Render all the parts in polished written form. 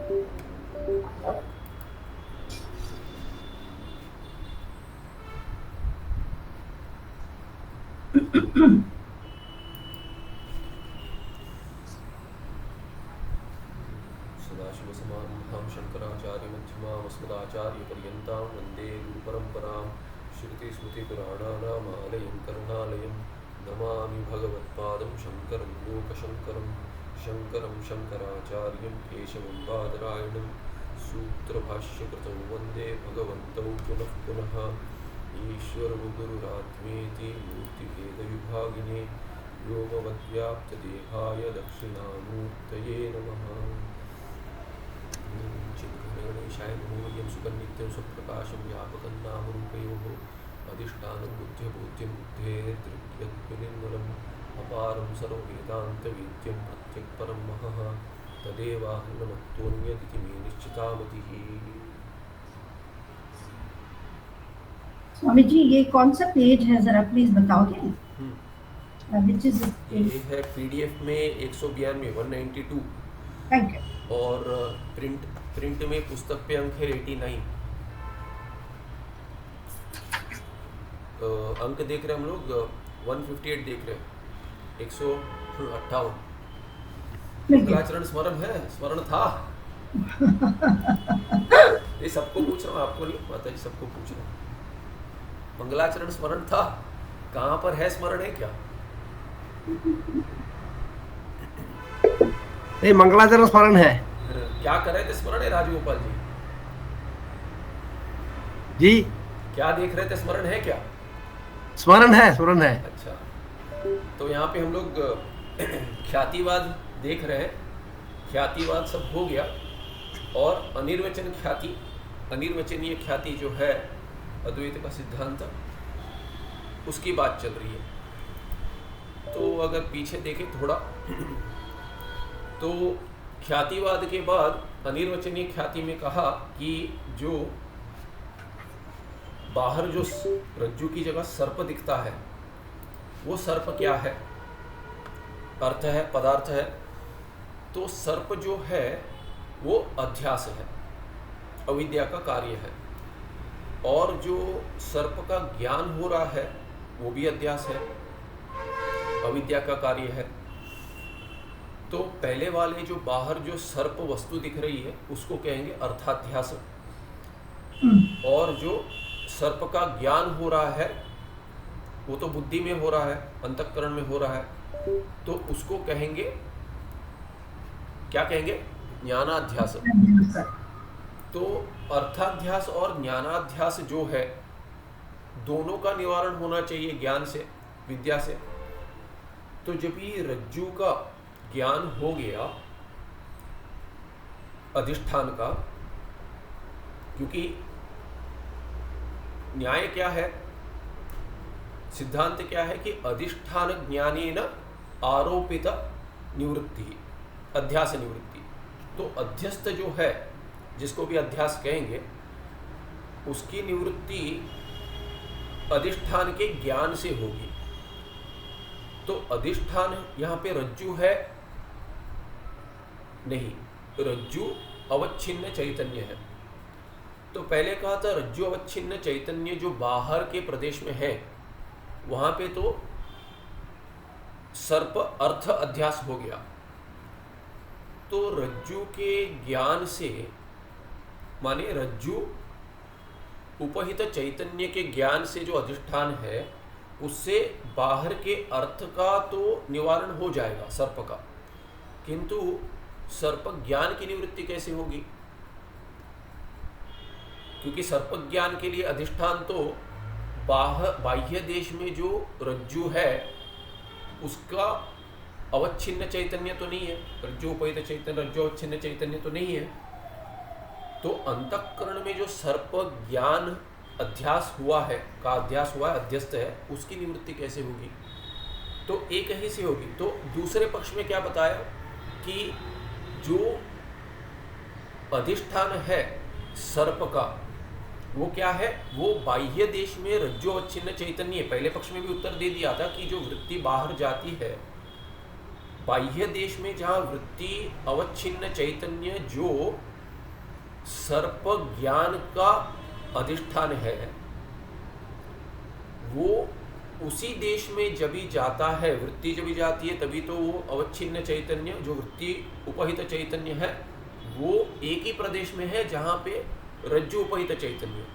सदाशिवसमारम्भां शङ्कराचार्यमध्यमाम् अस्मदाचार्यपर्यन्तां वन्दे गुरुपरम्परां श्रुतिस्मृतिपुराणानामालयं करुणालयं नमामि भगवत्पादं शङ्करं लोकशङ्करं शङ्करं शङ्कराचार्यं केशवं बादरायणं सूत्रभाष्यकृतं वन्दे भगवन्तौ पुनः पुनः ईश्वरो गुरुरात्मेति मूर्तिभेदविभागिने व्योमवद्व्याप्तदेहाय दक्षिणामूर्तये नमः। चिद्गणेशाय नमो यं सुखनित्यं सुप्रकाशं व्यापकं नामरूपयोः अधिष्ठानं बुद्ध्यबोध्यं बुद्धेर्दृग्यद्विनिर्मलम् अपारं सर्ववेदान्तवेद्यं प्रत्यक्परं महः तदेवाहनमत्तोऽन्यदिति मे निश्चिता मतिः। स्वामी जी ये कौन सा पेज है जरा प्लीज बताओगे? Which is ये है पीडीएफ में 192 192 थैंक यू और प्रिंट में पुस्तक पे अंक है 89। अंक देख रहे हैं हम लोग 158 देख रहे हैं 158। मंगलाचरण स्मरण है, स्मरण था। ये सबको पूछ रहा हूँ, आपको नहीं पता जी, सबको पूछ रहा हूँ। मंगलाचरण स्मरण था, कहाँ पर है? स्मरण है क्या? नहीं, मंगलाचरण स्मरण है। क्या कर रहे थे? स्मरण है राजगोपाल जी? जी क्या देख रहे थे? स्मरण है क्या? स्मरण है, स्मरण है। अच्छा, तो यहाँ पे हम लोग ख्यातिवाद देख रहे हैं। ख्यातिवाद सब हो गया और अनिर्वचन ख्याति, अनिर्वचनीय ख्याति जो है अद्वैत का सिद्धांत, उसकी बात चल रही है। तो अगर पीछे देखें थोड़ा तो ख्यातिवाद के बाद अनिर्वचनीय ख्याति में कहा कि जो बाहर जो रज्जु की जगह सर्प दिखता है वो सर्प क्या है? अर्थ है, पदार्थ है। तो सर्प जो है वो अध्यास है, अविद्या का कार्य है। और जो सर्प का ज्ञान हो रहा है वो भी अध्यास है, अविद्या का कार्य है। तो पहले वाले जो बाहर जो सर्प वस्तु दिख रही है उसको कहेंगे अर्थाध्यास, और जो सर्प का ज्ञान हो रहा है वो तो बुद्धि में हो रहा है, अंतःकरण में हो रहा है, तो उसको कहेंगे, क्या कहेंगे? ज्ञानाध्यास। तो अर्थाध्यास और ज्ञानाध्यास जो है दोनों का निवारण होना चाहिए ज्ञान से, विद्या से। तो जब ये रज्जु का ज्ञान हो गया अधिष्ठान का, क्योंकि न्याय क्या है, सिद्धांत क्या है कि अधिष्ठान ज्ञानेन आरोपित निवृत्ति, अध्यास निवृत्ति। तो अध्यस्त जो है, जिसको भी अध्यास कहेंगे, उसकी निवृत्ति अधिष्ठान के ज्ञान से होगी। तो अधिष्ठान यहाँ पे रज्जु है नहीं, रज्जु अवच्छिन्न चैतन्य है। तो पहले कहा था रज्जु अवच्छिन्न चैतन्य जो बाहर के प्रदेश में है वहां पे तो सर्प अर्थ अध्यास हो गया। तो रज्जु के ज्ञान से, माने रज्जु उपहित चैतन्य के ज्ञान से जो अधिष्ठान है उससे बाहर के अर्थ का तो निवारण हो जाएगा सर्प का, किंतु सर्प ज्ञान की निवृत्ति कैसे होगी? क्योंकि सर्प ज्ञान के लिए अधिष्ठान तो बाह्य देश में जो रज्जु है उसका अवच्छिन्न चैतन्य तो नहीं है, रज्जु उपहित चैतन्य, रज्जु अवच्छिन्न चैतन्य तो नहीं है। तो अंतःकरण में जो सर्प ज्ञान अध्यास हुआ है, का अध्यास हुआ है, अध्यस्त है, उसकी निवृत्ति कैसे होगी? तो एक ही से होगी। तो दूसरे पक्ष में क्या बताया कि जो अधिष्ठान है सर्प का वो क्या है? वो बाह्य देश में रज्जु अवच्छिन्न चैतन्य। पहले पक्ष में भी उत्तर दे दिया था कि जो वृत्ति बाहर जाती है बाह्य देश में, जहाँ वृत्ति अवच्छिन्न चैतन्य जो सर्प ज्ञान का अधिष्ठान है, वो उसी देश में जब भी जाता है, वृत्ति जब भी जाती है, तभी तो वो अवच्छिन्न चैतन्य जो वृत्ति उपहित चैतन्य है वो एक ही प्रदेश में है जहाँ पे रज्जु उपहित चैतन्य।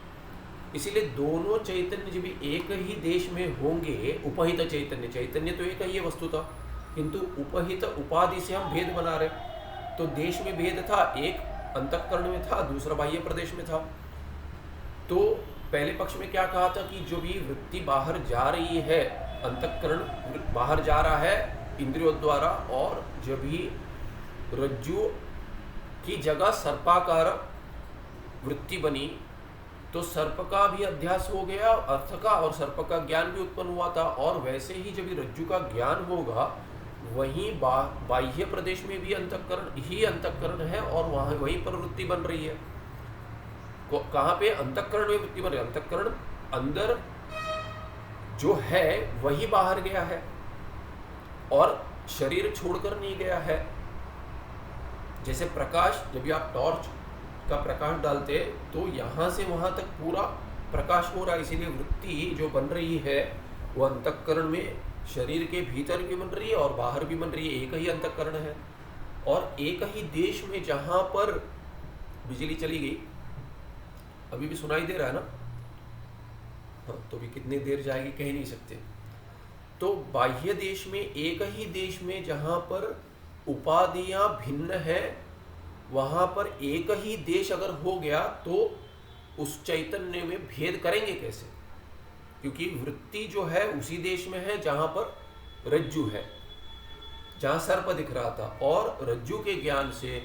इसीलिए दोनों चैतन्य जब भी एक ही देश में होंगे, उपहित चैतन्य, चैतन्य तो एक ही है वस्तुतः, किंतु उपहित उपाधि से हम भेद बना रहे। तो देश में भेद था, एक अंतःकरण में था, दूसरा बाह्य प्रदेश में था। तो पहले पक्ष में क्या कहा था कि जो भी वृत्ति बाहर जा रही है, अंतःकरण बाहर जा रहा है इंद्रियों द्वारा, और जब भी रज्जु की जगह सर्पाकार वृत्ति बनी तो सर्प का भी अध्यास हो गया, अर्थ का, और सर्प का ज्ञान भी उत्पन्न हुआ था। और वैसे ही जब रज्जु का ज्ञान होगा, वहीं बाह्य प्रदेश में भी अंतःकरण ही अंतःकरण है और वहाँ वहीं पर वृत्ति बन रही है। कहाँ पे? अंतःकरण में वृत्ति बन रही है। अंतःकरण अंदर जो है वही बाहर गया है और शरीर छोड़कर नहीं गया है। जैसे प्रकाश, जब भी आप टॉर्च का प्रकाश डालते हैं तो यहाँ से वहाँ तक पूरा प्रकाश हो रहा है। इसीलिए वृत्ति जो बन रही है वो अंतःकरण में शरीर के भीतर भी बन रही है और बाहर भी बन रही है। एक ही अंतःकरण है और एक ही देश में जहाँ पर बिजली चली गई, अभी भी सुनाई दे रहा है ना? हाँ, तो भी कितनी देर जाएगी कह नहीं सकते। तो बाह्य देश में, एक ही देश में जहाँ पर उपाधियाँ भिन्न है, वहाँ पर एक ही देश अगर हो गया तो उस चैतन्य में भेद करेंगे कैसे? क्योंकि वृत्ति जो है उसी देश में है जहाँ पर रज्जु है, जहाँ सर्प दिख रहा था, और रज्जु के ज्ञान से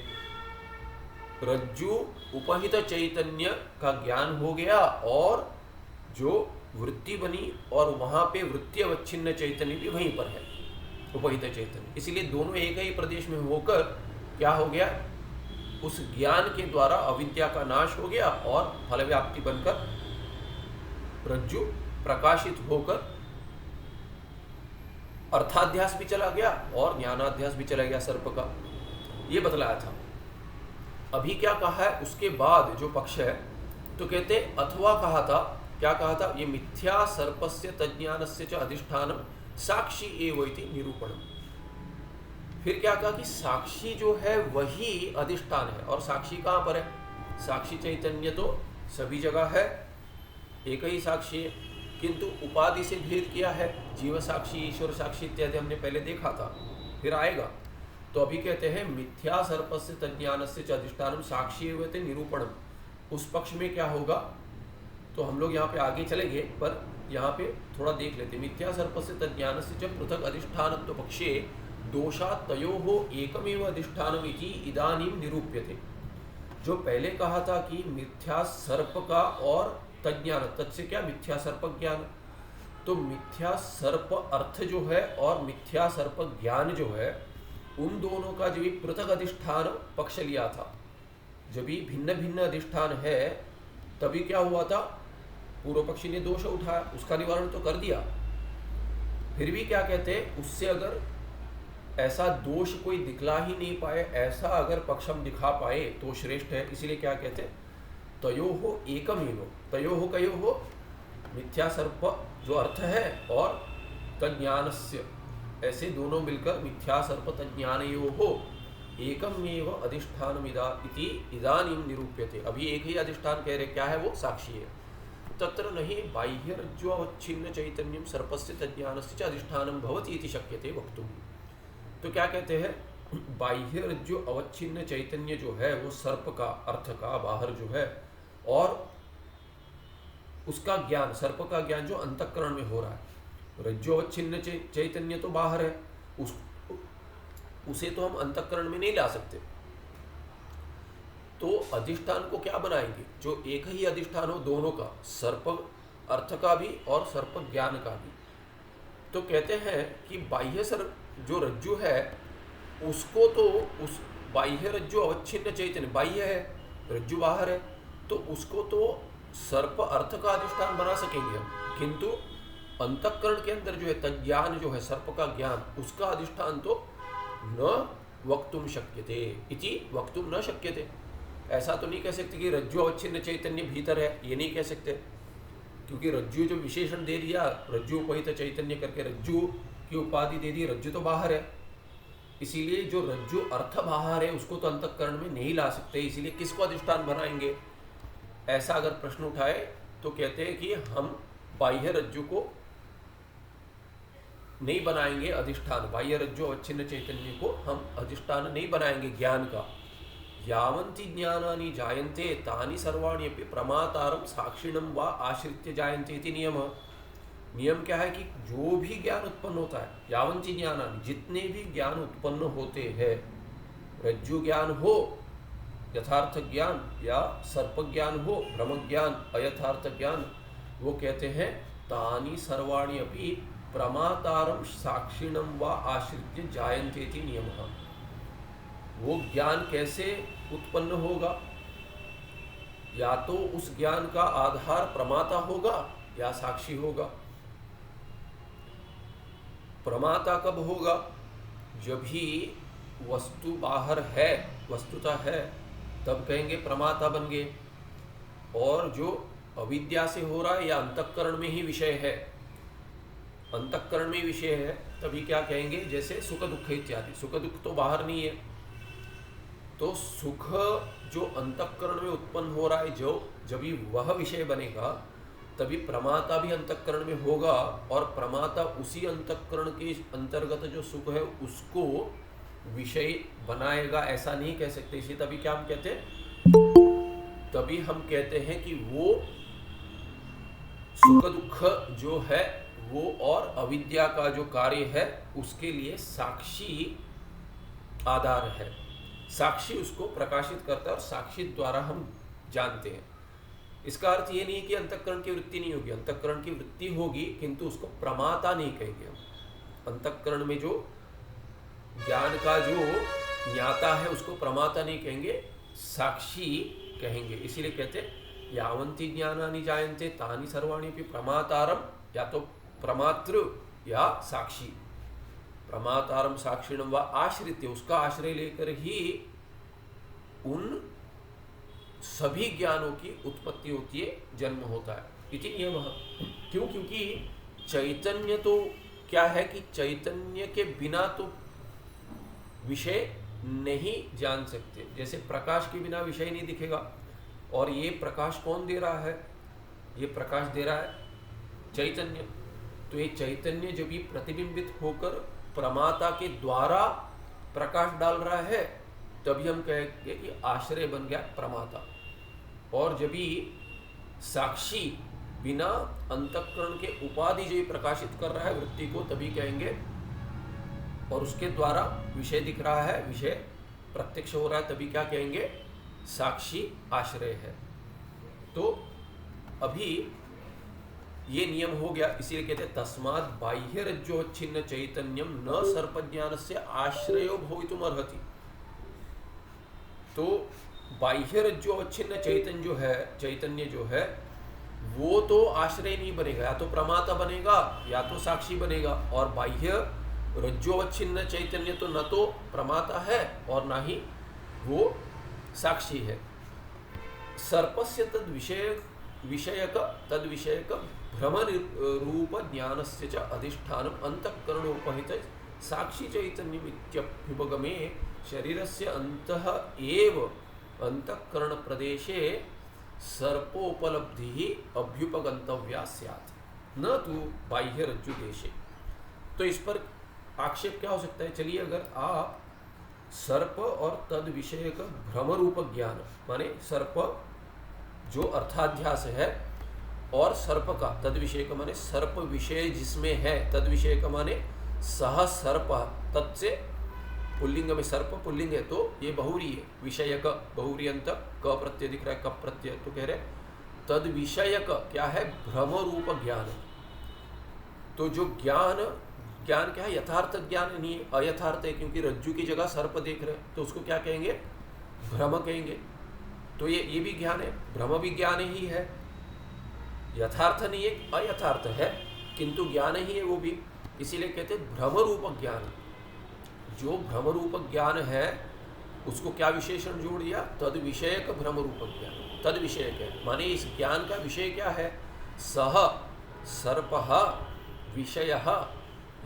रज्जु उपहित चैतन्य का ज्ञान हो गया और जो वृत्ति बनी, और वहाँ पे वृत्ति अवच्छिन्न चैतन्य भी वहीं पर है, उपहित चैतन्य। इसलिए दोनों एक ही प्रदेश में होकर क्या हो गया? उस ज्ञान के द्वारा अविद्या का नाश हो गया और फलव्याप्ति बनकर रज्जु प्रकाशित होकर अर्थाध्यास भी चला गया और ज्ञानाध्यास भी चला गया सर्प का। ये बतलाया था। अभी क्या कहा है उसके बाद जो पक्ष है, तो कहते अथवा कहा था, क्या कहा था? ये मिथ्या सर्पस्य तज्ज्ञानस्य च अधिष्ठानम साक्षी एव इति निरूपणम। फिर क्या कहा कि साक्षी जो है वही अधिष्ठान है। और साक्षी कहाँ पर है? साक्षी चैतन्य तो सभी जगह है, एक ही साक्षी है, किंतु उपाधि से भेद किया है। जीव साक्षी, ईश्वर साक्षी इत्यादि हमने पहले देखा था, फिर आएगा। तो अभी कहते हैं मिथ्या सर्पस्य तज्ज्ञानस्य च अधिष्ठानम साक्षी एव इति निरूपणम। उस पक्ष में क्या होगा? तो हम लोग यहाँ पे आगे चलेंगे, पर यहाँ पे थोड़ा देख लेते। मिथ्या सर्पस्य तज्ज्ञानस्य च पृथक अधिष्ठानत्व पक्षे दोषात् तयोः एकमेव अधिष्ठानम् इति इदानीं निरूप्यते। जो पहले कहा था कि मिथ्या सर्प का और तज्ञान, तत् से क्या? मिथ्या सर्प ज्ञान। तो मिथ्या सर्प अर्थ जो है और मिथ्या सर्प ज्ञान जो है, उन दोनों का जो पृथक अधिष्ठान पक्ष लिया था। जब भी भिन्न भिन्न अधिष्ठान है तभी क्या हुआ था? पूर्व पक्षी ने दोष उठाया, उसका निवारण तो कर दिया। फिर भी क्या कहते हैं, उससे अगर ऐसा दोष कोई दिखला ही नहीं पाए, ऐसा अगर पक्ष हम दिखा पाए तो श्रेष्ठ है। इसीलिए क्या कहते हैं? तयोः एकमेव, तयोः कयोः? मिथ्या सर्प जो अर्थ है और तज्ज्ञानस्य, ऐसे दोनों मिलकर मिथ्या सर्प तज्ज्ञानयोः एकमेव अधिष्ठानमिदा इति इदानीं निरूप्यते। अभी एक ही अधिष्ठान कह रहे, क्या है वो? साक्षी है। तत्र नहि बाह्य रज्जु अवच्छिन्न चैतन्यं सर्पस्य तज्ज्ञानस्य च अधिष्ठानं भवति इति शक्यते वक्तुम्। तो क्या कहते हैं? बाह्य रज्जु अवच्छिन्न चैतन्य जो है वो सर्प का, अर्थ का बाहर जो है, और उसका ज्ञान, सर्प का ज्ञान जो अंतःकरण में हो रहा है। रज्जु अवच्छिन्न चैतन्य तो बाहर है, उसे तो हम अंतःकरण में नहीं ला सकते। तो अधिष्ठान को क्या बनाएंगे? जो एक ही अधिष्ठान हो दोनों का, सर्प अर्थ का भी और सर्प ज्ञान का भी। तो कहते हैं कि बाह्य जो रज्जु है उसको तो, उस बाह्य रज्जु अवच्छिन्न चैतन्य बाह्य है, रज्जु बाहर है, तो उसको तो सर्प अर्थ का अधिष्ठान बना सकेंगे हम, किंतु अंतःकरण के अंदर जो है तज्ज्ञान जो है सर्प का ज्ञान, उसका अधिष्ठान तो न वक्तुम शक्यते इति वक्तुम न शक्यते। ऐसा तो नहीं कह सकते कि रज्जु अवच्छिन्न चैतन्य भीतर है, ये नहीं कह सकते, क्योंकि रज्जु जो विशेषण दे दिया रज्जु उपहित चैतन्य करके, रज्जु की उपाधि दे दी, रज्जु तो बाहर है, इसीलिए जो रज्जु अर्थ बाहर है उसको तो अंतःकरण में नहीं ला सकते, इसीलिए किसको अधिष्ठान बनाएंगे। ऐसा अगर प्रश्न उठाए तो कहते हैं कि हम बाह्य रज्जु को नहीं बनाएंगे अधिष्ठान, बाह्य रज्जु अवच्छिन्न चैतन्य को हम अधिष्ठान नहीं बनाएंगे ज्ञान का। यावन्ति ज्ञानानि जायन्ते तानि सर्वाणि अपि प्रमातारं साक्षिणं वा आश्रित्य जायन्ते इति नियमः। नियम क्या है कि जो भी ज्ञान उत्पन्न होता है, यावन्ति ज्ञानानि, जितने भी ज्ञान उत्पन्न होते हैं, रज्जु ज्ञान हो, यथार्थ ज्ञान या सर्प ज्ञान हो, ब्रह्म ज्ञान, अयथार्थ ज्ञान, वो कहते हैं तानि सर्वाणि अपि प्रमातारं साक्षिणं वा आश्रित्य जायन्ते इति नियमः। वो ज्ञान कैसे उत्पन्न होगा, या तो उस ज्ञान का आधार प्रमाता होगा या साक्षी होगा। प्रमाता कब होगा, जब ही वस्तु बाहर है, वस्तुता है, तब कहेंगे प्रमाता बन गए। और जो अविद्या से हो रहा है या अंतःकरण में ही विषय है, अंतःकरण में विषय है, तभी क्या कहेंगे, जैसे सुख दुख इत्यादि। सुख दुख तो बाहर नहीं है, तो सुख जो अंतःकरण में उत्पन्न हो रहा है, जो जब भी वह विषय बनेगा तभी प्रमाता भी अंतःकरण में होगा, और प्रमाता उसी अंतःकरण के अंतर्गत जो सुख है उसको विषय बनाएगा, ऐसा नहीं कह सकते। इसी तभी क्या हम कहते हैं, तभी हम कहते हैं कि वो सुख दुख जो है वो और अविद्या का जो कार्य है उसके लिए साक्षी आधार है, साक्षी उसको प्रकाशित करता है और साक्षी द्वारा हम जानते हैं। इसका अर्थ ये नहीं कि अंतःकरण की वृत्ति नहीं होगी, अंतःकरण की वृत्ति होगी, किंतु उसको प्रमाता नहीं कहेंगे हम। अंतःकरण में जो ज्ञान का जो ज्ञाता है उसको प्रमाता नहीं कहेंगे, साक्षी कहेंगे। इसीलिए कहते यावन्ति ज्ञानानि जायन्ते तानि सर्वाणि अपि प्रमातारम, या तो प्रमातृ या साक्षी, प्रमातारम साक्षिणम व आश्रित्य, उसका आश्रय लेकर ही उन सभी ज्ञानों की उत्पत्ति होती है, जन्म होता है। इति नियमः। क्यों? क्योंकि चैतन्य तो क्या है कि चैतन्य के बिना तो विषय नहीं जान सकते। जैसे प्रकाश के बिना विषय नहीं दिखेगा, और ये प्रकाश कौन दे रहा है, ये प्रकाश दे रहा है चैतन्य। तो ये चैतन्य जब भी प्रतिबिंबित होकर प्रमाता के द्वारा प्रकाश डाल रहा है, तभी हम कहेंगे कि आश्रय बन गया प्रमाता। और जब भी साक्षी बिना अंतःकरण के उपाधि जो प्रकाशित कर रहा है वृत्ति को, तभी कहेंगे, और उसके द्वारा विषय दिख रहा है, विषय प्रत्यक्ष हो रहा है, तभी क्या कहेंगे, साक्षी आश्रय है। तो अभी ये नियम हो गया, इसीलिए कहते हैं तस्मात् बाह्य रज्जोच्छिन्न चैतन्यम न सर्पज्ञानस्य आश्रयो भवितुम अर्हति। तो बाह्य रज्जोच्छिन्न चैतन्य जो है वो तो आश्रय नहीं बनेगा, या तो प्रमाता बनेगा या तो साक्षी बनेगा। और बाह्य रज्जोच्छिन्न चैतन्य तो न तो प्रमाता है और ना ही वो साक्षी है। सर्पस्य तद्विषयक भ्रम रूप ज्ञानस्य च अधिष्ठानम अंतःकरणोपहित साक्षी चैतन्यमित्यभ्युपगमे शरीरस्य अंतः एव अंतःकरण प्रदेशे सर्पोपलब्धि अभ्युपगंतव्या स्यात्, न तो बाह्य रज्जु देशे। तो इस पर आक्षेप क्या हो सकता है? चलिए, अगर आप सर्प और तद विषयक भ्रम रूप ज्ञान, माने सर्प जो अर्थाध्यास है, और सर्प का तद विषय का माने सर्प विषय जिसमें है, तद विषय का माने सह सर्प, तत् से पुल्लिंग में सर्प पुल्लिंग है, तो ये बहुरी है, विषयक बहुरी अंत क प्रत्यय दिख रहा है, कप प्रत्यय, तो कह रहे तद विषयक क्या है, भ्रम रूप ज्ञान। तो जो ज्ञान क्या है, यथार्थ ज्ञान नहीं है, अयथार्थ है, क्योंकि रज्जु की जगह सर्प देख रहे हैं, तो उसको क्या कहेंगे, भ्रम कहेंगे। तो ये भी ज्ञान है, भ्रम भी ज्ञान ही है, यथार्थ नहीं है, अयथार्थ है, किंतु ज्ञान ही है वो भी। इसीलिए कहते हैं भ्रम रूप ज्ञान। जो भ्रम रूप ज्ञान है उसको क्या विशेषण जोड़ दिया? तद विषयक भ्रम रूप ज्ञान। तद विषयक है माने इस ज्ञान का विषय क्या है? सह सर्पः विषयः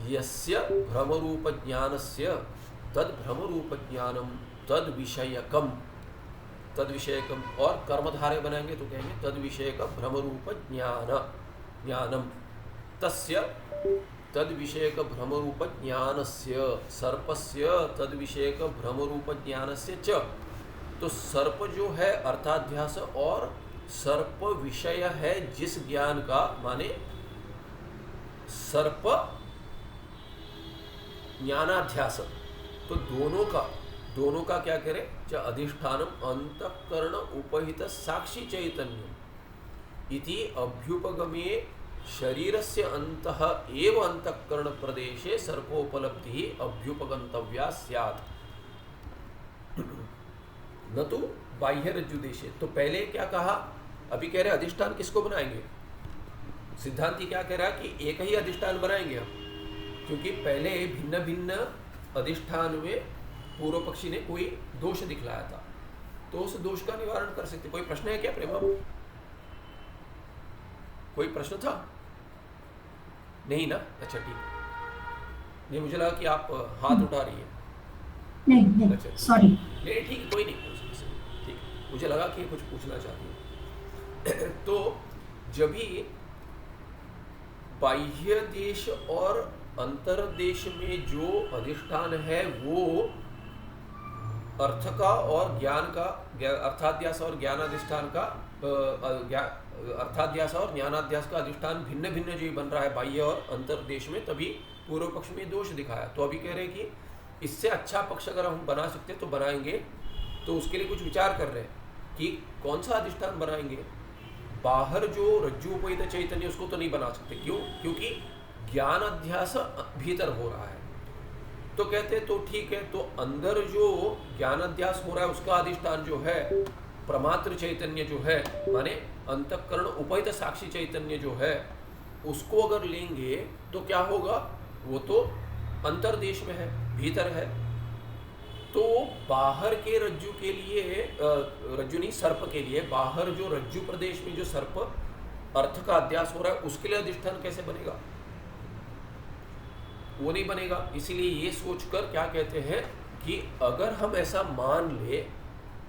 यस्य भ्रम रूप ज्ञानस्य तद भ्रम रूप ज्ञानम तद विषयकम। तद विषयकम और कर्मधारय बनाएंगे तो कहेंगे तद विषयक भ्रम रूप ज्ञानम तस्य तद विषयक भ्रम रूप ज्ञानस्य सर्पस्य तद विषयक भ्रम रूप ज्ञानस्य च। तो सर्प जो है अर्थाध्यास और सर्प विषय है जिस ज्ञान का, माने सर्प ज्ञानाध्यास। तो दोनों का क्या करें? च अधिष्ठानम अंतःकरण उपहित साक्षी चैतन्य इति अभ्युपगमे शरीरस्य अंतः एव अंतःकरण प्रदेशे सर्पोपलब्धि अभ्युपगंतव्या स्यात् न तो बाह्य रज्जु देशे। तो पहले क्या कहा? अभी कह रहे अधिष्ठान किसको बनाएंगे? सिद्धांति क्या कह रहा है कि एक ही अधिष्ठान बनाएंगे हम, क्योंकि पहले भिन्न भिन्न अधिष्ठान में पूर्व पक्षी ने कोई दोष दिखलाया था, तो उस दोष का निवारण कर सकते। कोई प्रश्न है क्या प्रेमा? कोई प्रश्न था? नहीं ना? अच्छा ठीक। ये मुझे लगा कि आप हाथ उठा रही है। नहीं अच्छा सॉरी। नहीं ठीक, कोई नहीं, ठीक। मुझे लगा कि कुछ पूछना चाहती हूँ। तो जब भी बाह्य देश और अंतर्देश में जो अधिष्ठान है वो अर्थ का और ज्ञान का, अर्थाध्यास और ज्ञानाधिष्ठान का, अर्थाध्यास और ज्ञानाध्यास का अधिष्ठान भिन्न भिन्न जो बन रहा है बाह्य और अंतर्देश में, तभी पूर्व पक्ष में दोष दिखाया। तो अभी कह रहे हैं कि इससे अच्छा पक्ष अगर हम बना सकते तो बनाएंगे। तो उसके लिए कुछ विचार कर रहे हैं कि कौन सा अधिष्ठान बनाएंगे। बाहर जो रज्जु उपहित चैतन्य उसको तो नहीं बना सकते। क्यों? क्योंकि ज्ञान अध्यास भीतर हो रहा है। तो कहते तो ठीक है, तो अंदर जो ज्ञान अध्यास हो रहा है उसका अधिष्ठान जो है प्रमात्र चैतन्य जो है, माने अंतःकरण उपहित साक्षी चैतन्य जो है, उसको अगर लेंगे तो क्या होगा? वो तो अंतर्देश में है, भीतर है। तो बाहर के रज्जु के लिए, रज्जु नहीं सर्प के लिए, बाहर जो रज्जु प्रदेश में जो सर्प अर्थ का अध्यास हो रहा है उसके लिए अधिष्ठान कैसे बनेगा? वो नहीं बनेगा। इसीलिए ये सोचकर क्या कहते हैं कि अगर हम ऐसा मान ले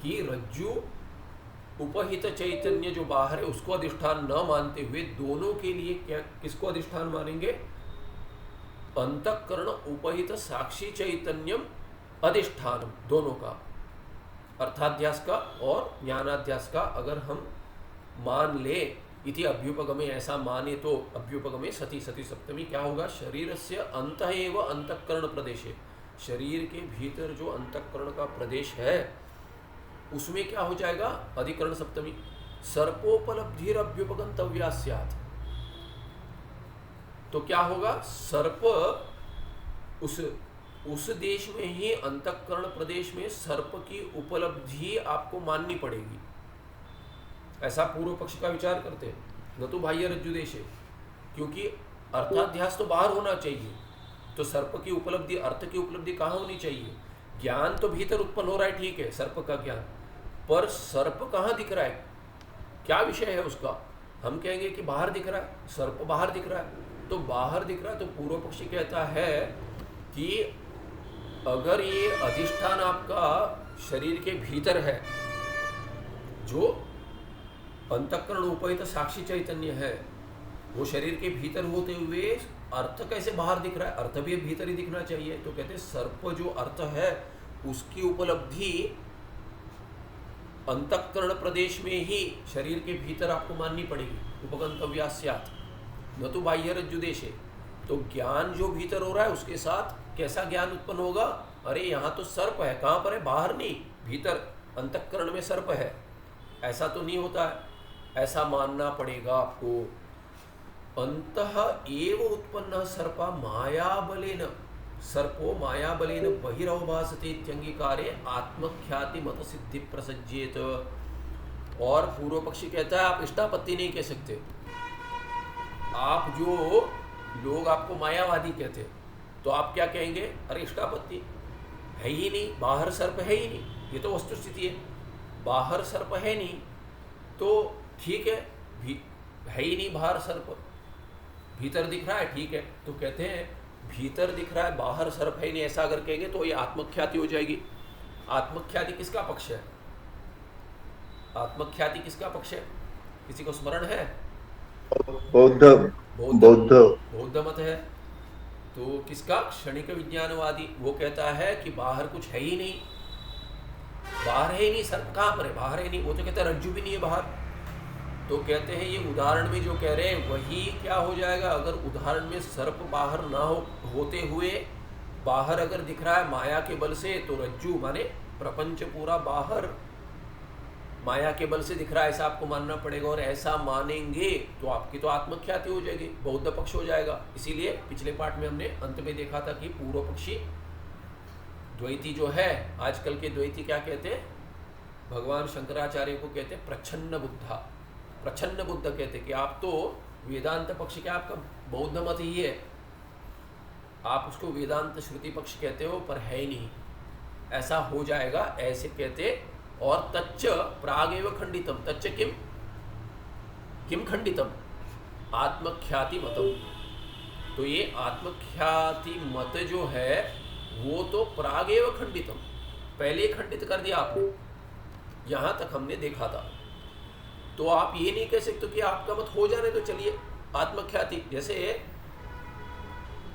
कि रज्जु उपहित चैतन्य जो बाहर है उसको अधिष्ठान न मानते हुए दोनों के लिए क्या किसको अधिष्ठान मानेंगे? अंतःकरण उपहित साक्षी चैतन्यम अधिष्ठानम, दोनों का, अर्थाध्यास का और ज्ञानाध्यास का अगर हम मान ले इति अभ्युपगमे, ऐसा माने तो अभ्युपगमे सती सती सप्तमी क्या होगा? शरीर से अंत एव अंतःकरण प्रदेशे, शरीर के भीतर जो अंतःकरण का प्रदेश है उसमें क्या हो जाएगा? अधिकरण सप्तमी सर्पोपलब्धिर अभ्युपगंतव्या स्यात्। तो क्या होगा? सर्प उस देश में ही, अंतःकरण प्रदेश में सर्प की उपलब्धि आपको माननी पड़ेगी। ऐसा पूर्व पक्ष का विचार करते हैं, न तो बाह्य रज्जु देश है, क्योंकि अर्थाध्यास तो बाहर होना चाहिए। तो सर्प की उपलब्धि, अर्थ की उपलब्धि कहाँ होनी चाहिए? ज्ञान तो भीतर उत्पन्न हो रहा है, ठीक है, सर्प का ज्ञान, पर सर्प कहाँ दिख रहा है? क्या विषय है उसका? हम कहेंगे कि बाहर दिख रहा है, सर्प बाहर दिख रहा है। तो बाहर दिख रहा है तो पूर्व पक्षी कहता है कि अगर ये अधिष्ठान आपका शरीर के भीतर है, जो अंतःकरण उपहित साक्षी चैतन्य है, वो शरीर के भीतर होते हुए अर्थ कैसे बाहर दिख रहा है? अर्थ भी भीतर ही दिखना चाहिए। तो कहते हैं सर्प जो अर्थ है उसकी उपलब्धि अंतःकरण प्रदेश में ही शरीर के भीतर आपको माननी पड़ेगी, उपगंतव्या स्यात्, न तो बाह्य रज्जु देशे। तो ज्ञान जो भीतर हो रहा है उसके साथ कैसा ज्ञान उत्पन्न होगा? अरे यहाँ तो सर्प है, कहाँ पर है? बाहर नहीं, भीतर अंतःकरण में सर्प है। ऐसा तो नहीं होता है, ऐसा मानना पड़ेगा आपको। अंतः एव उत्पन्न सर्पा मायाबलेन, सर्पो मायाबलेन बहिरवभासते इत्यंगीकारे आत्मख्याति मत सिद्धि प्रसज्येत। और पूर्व पक्षी कहता है आप इष्टापत्ति नहीं कह सकते। आप जो लोग आपको मायावादी कहते हैं तो आप क्या कहेंगे? अरे इष्टापत्ति है ही नहीं, बाहर सर्प है ही नहीं, ये तो वस्तु स्थिति है। बाहर सर्प है नहीं तो ठीक है, है ही नहीं बाहर सर्प, भीतर दिख रहा है, ठीक है। तो कहते हैं भीतर दिख रहा है, बाहर सर्प है ही नहीं, ऐसा अगर कहेंगे तो ये आत्मख्याति हो जाएगी। आत्मख्याति किसका पक्ष है? आत्मख्याति किसका पक्ष है? किसी को स्मरण है? बौद्ध मत है। तो किसका? क्षणिक विज्ञानवादी। वो कहता है कि बाहर कुछ है ही नहीं, बाहर है ही नहीं, सर्प कहाँ पर है? बाहर है नहीं। वो तो कहता है रज्जु भी नहीं है बाहर। तो कहते हैं ये उदाहरण में जो कह रहे हैं वही क्या हो जाएगा? अगर उदाहरण में सर्प बाहर ना होते हुए बाहर अगर दिख रहा है माया के बल से, तो रज्जु माने प्रपंच पूरा बाहर माया के बल से दिख रहा है, ऐसा आपको मानना पड़ेगा। और ऐसा मानेंगे तो आपकी तो आत्मख्याति हो जाएगी, बौद्ध पक्ष हो जाएगा। इसीलिए पिछले पाठ में हमने अंत में देखा था कि पूर्व पक्षी द्वैती जो है, आजकल के द्वैती क्या कहते हैं? भगवान शंकराचार्य को कहते हैं प्रच्छन्न बुद्धा। प्रच्छन्न बुद्ध कहते हैं कि आप तो वेदांत पक्ष के, आपका बौद्ध मत ही है, आप उसको वेदांत श्रुति पक्ष कहते हो, पर है ही नहीं, ऐसा हो जाएगा, ऐसे कहते। और तच्च प्रागेव खंडितम, तच्च किम किम खंडितम? आत्मख्याति मतम। तो ये आत्मख्याति मत जो है वो तो प्रागेव खंडितम, पहले खंडित कर दिया आपने, यहां तक हमने देखा था। तो आप ये नहीं कह सकते कि आपका मत हो जाने तो चलिए आत्मख्याति। जैसे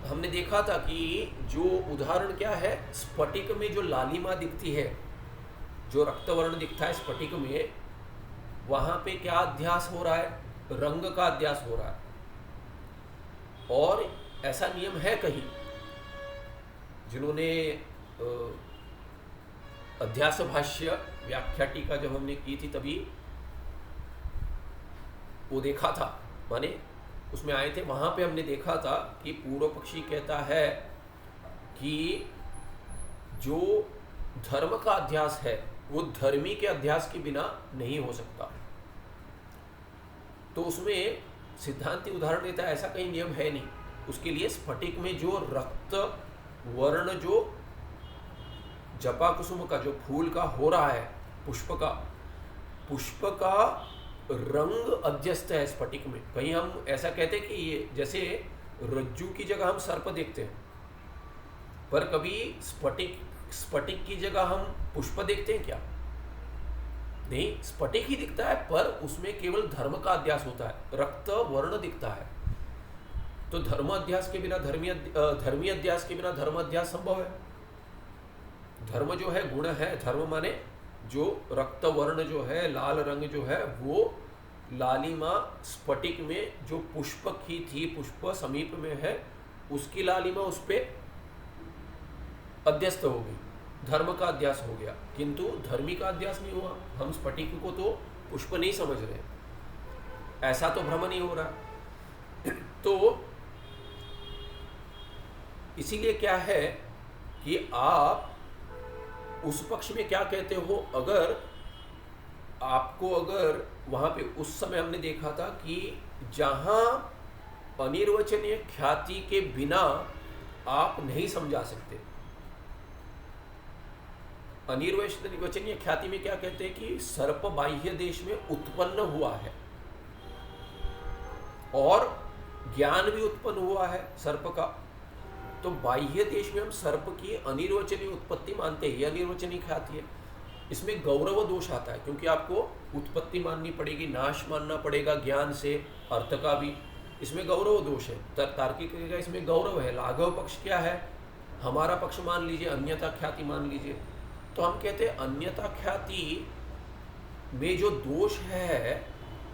हमने देखा था कि जो उदाहरण क्या है, स्फटिक में जो लालिमा दिखती है, जो रक्तवर्ण दिखता है स्फटिक में, वहां पे क्या अध्यास हो रहा है? रंग का अध्यास हो रहा है। और ऐसा नियम है कहीं, जिन्होंने अध्यास भाष्य व्याख्या टीका जब हमने की थी तभी वो देखा था, माने उसमें आए थे, वहां पे हमने देखा था कि पूर्व पक्षी कहता है कि जो धर्म का अध्यास है वो धर्मी के अध्यास के बिना नहीं हो सकता। तो उसमें सिद्धांति उदाहरण देता है ऐसा कहीं नियम है नहीं। उसके लिए स्फटिक में जो रक्त वर्ण जो जपा कुसुम का जो फूल का हो रहा है, पुष्प का रंग अध्यस्त है स्फटिक में। कहीं हम ऐसा कहते हैं कि ये जैसे रज्जु की जगह हम सर्प देखते हैं, पर कभी स्फटिक की जगह हम पुष्प देखते हैं क्या? नहीं, स्फटिक ही दिखता है, पर उसमें केवल धर्म का अध्यास होता है, रक्त वर्ण दिखता है। तो धर्म अध्यास के बिना धर्मी अध्यास के बिना धर्म अध्यास संभव है। धर्म जो है गुण है, धर्म माने जो रक्त वर्ण जो है, लाल रंग जो है, वो लालिमा स्फटिक में जो पुष्प की थी, पुष्प समीप में है, उसकी लालिमा उस पर अध्यस्त हो गई, धर्म का अध्यास हो गया, किंतु धर्मी का अध्यास नहीं हुआ। हम स्फटिक को तो पुष्प नहीं समझ रहे, ऐसा तो भ्रम नहीं हो रहा। तो इसीलिए क्या है कि आप उस पक्ष में क्या कहते हो? अगर आपको अगर वहां पे उस समय हमने देखा था कि जहां अनिर्वचनीय ख्याति के बिना आप नहीं समझा सकते। अनिर्वचनीय ख्याति में क्या कहते हैं कि सर्प बाह्य देश में उत्पन्न हुआ है और ज्ञान भी उत्पन्न हुआ है सर्प का। तो बाह्य देश में हम सर्प की अनिर्वचनीय उत्पत्ति मानते हैं, यह अनिर्वचनीय ख्याति है। इसमें गौरव दोष आता है, क्योंकि आपको उत्पत्ति माननी पड़ेगी, नाश मानना पड़ेगा ज्ञान से, अर्थ का भी, इसमें गौरव दोष है। तार्किक का इसमें गौरव है। लाघव पक्ष क्या है? हमारा पक्ष मान लीजिए, अन्यथा ख्याति मान लीजिए। तो हम कहते हैं अन्यथा ख्याति में जो दोष है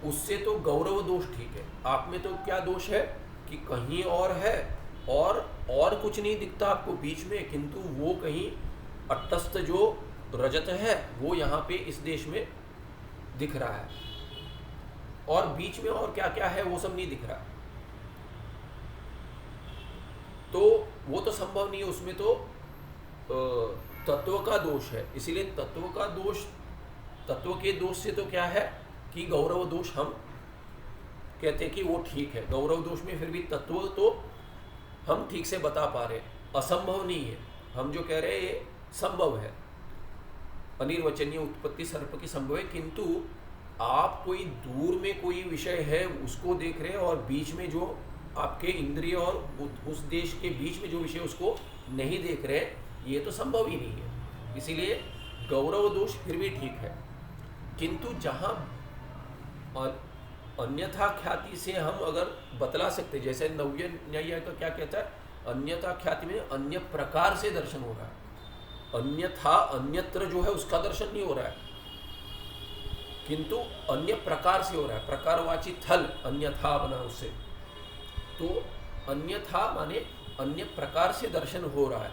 उससे तो गौरव दोष ठीक है। आप में तो क्या दोष है कि कहीं और है और कुछ नहीं दिखता आपको बीच में, किंतु वो कहीं अट्टस्थ जो रजत है वो यहाँ पे इस देश में दिख रहा है, और बीच में और क्या क्या है वो सब नहीं दिख रहा। तो वो तो संभव नहीं है, उसमें तो तत्व का दोष है। इसीलिए तत्व के दोष से तो क्या है कि गौरव दोष हम कहते हैं कि वो ठीक है। गौरव दोष में फिर भी तत्व तो हम ठीक से बता पा रहे, असंभव नहीं है। हम जो कह रहे हैं संभव है, अनिर्वचनीय उत्पत्ति सर्प की संभव है, किंतु आप कोई दूर में कोई विषय है उसको देख रहे हैं और बीच में जो आपके इंद्रिय और उस देश के बीच में जो विषय उसको नहीं देख रहे, ये तो संभव ही नहीं है। इसीलिए गौरव दोष फिर भी ठीक है, किंतु जहाँ अन्यथा ख्याति से हम अगर बतला सकते, जैसे नव्य न्याय का क्या कहता है, अन्यथा ख्याति में अन्य प्रकार से दर्शन हो रहा है, अन्यथा अन्यत्र जो है उसका दर्शन नहीं हो रहा है, किंतु अन्य प्रकार से हो रहा है, प्रकारवाची थल अन्यथा बना उससे, तो अन्यथा माने अन्य प्रकार से दर्शन हो रहा है।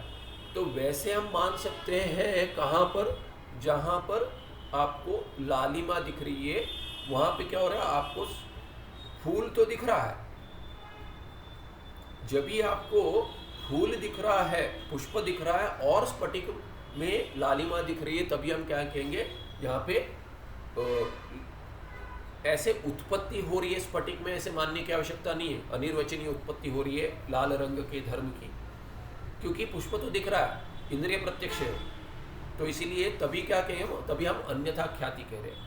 तो वैसे हम मान सकते हैं कहाँ पर, जहाँ पर आपको लालिमा दिख रही है वहाँ पे क्या हो रहा है, आपको फूल तो दिख रहा है, जब भी आपको फूल दिख रहा है, पुष्प दिख रहा है और स्फटिक में लालिमा दिख रही है, तभी हम क्या कहेंगे, यहाँ पे ऐसे उत्पत्ति हो रही है स्फटिक में, ऐसे मानने की आवश्यकता नहीं है, अनिर्वचनीय उत्पत्ति हो रही है लाल रंग के धर्म की, क्योंकि पुष्प तो दिख रहा है, इंद्रिय प्रत्यक्ष है, तो इसीलिए तभी क्या कहें, तभी हम अन्यथा ख्याति कह रहे हैं।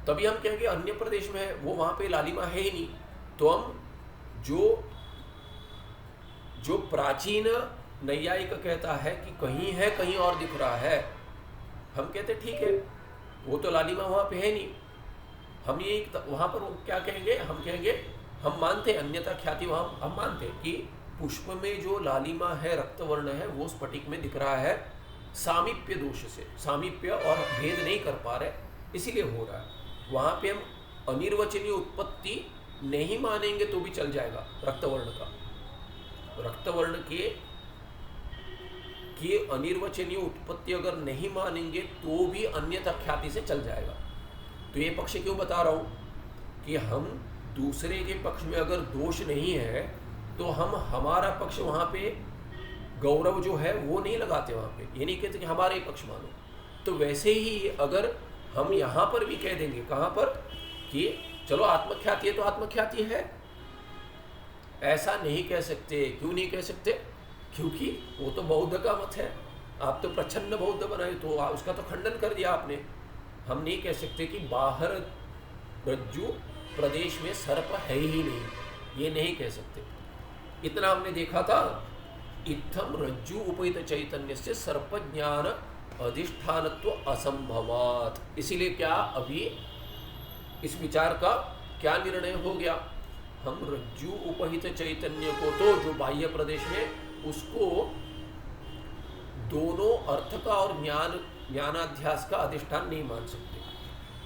तभी हम कहेंगे अन्य प्रदेश में है, वो वहाँ पे लालिमा है ही नहीं, तो हम जो प्राचीन नैयायिक कहता है कि कहीं है कहीं और दिख रहा है, हम कहते ठीक है, वो तो लालिमा वहाँ पे है नहीं, हम ये वहाँ पर क्या कहेंगे, हम कहेंगे हम मानते हैं अन्यथा ख्याति, वहाँ हम मानते हैं कि पुष्प में जो लालिमा है, रक्तवर्ण है, वो स्फटिक में दिख रहा है सामीप्य दोष से, सामीप्य और भेद नहीं कर पा रहे, इसीलिए हो रहा है। वहाँ पे हम अनिर्वचनीय उत्पत्ति नहीं मानेंगे तो भी चल जाएगा, रक्तवर्ण का, रक्तवर्ण के अनिर्वचनीय उत्पत्ति अगर नहीं मानेंगे तो भी अन्यथा ख्याति से चल जाएगा। तो ये पक्ष क्यों बता रहा हूँ कि हम दूसरे के पक्ष में अगर दोष नहीं है तो हम हमारा पक्ष वहाँ पे गौरव जो है वो नहीं लगाते, वहाँ पे ये नहीं कहते कि हमारा ही पक्ष मानो। तो वैसे ही अगर हम यहाँ पर भी कह देंगे, कहाँ पर, कि चलो आत्मख्याति है तो आत्मख्याति है, ऐसा नहीं कह सकते। क्यों नहीं कह सकते? क्योंकि वो तो बौद्ध का मत है, आप तो प्रच्छन्न बौद्ध बनाए, तो उसका तो खंडन कर दिया आपने। हम नहीं कह सकते कि बाहर रज्जु प्रदेश में सर्प है ही नहीं, ये नहीं कह सकते। इतना हमने देखा था, इत्थम रज्जु उपहित चैतन्य से सर्प ज्ञान अधिष्ठानत्व असंभवात। इसीलिए क्या अभी इस विचार का क्या निर्णय हो गया, हम रज्जु उपहित चैतन्य को तो जो बाह्य प्रदेश में, उसको दोनों अर्थ का और ज्ञानाध्यास का अधिष्ठान नहीं मान सकते।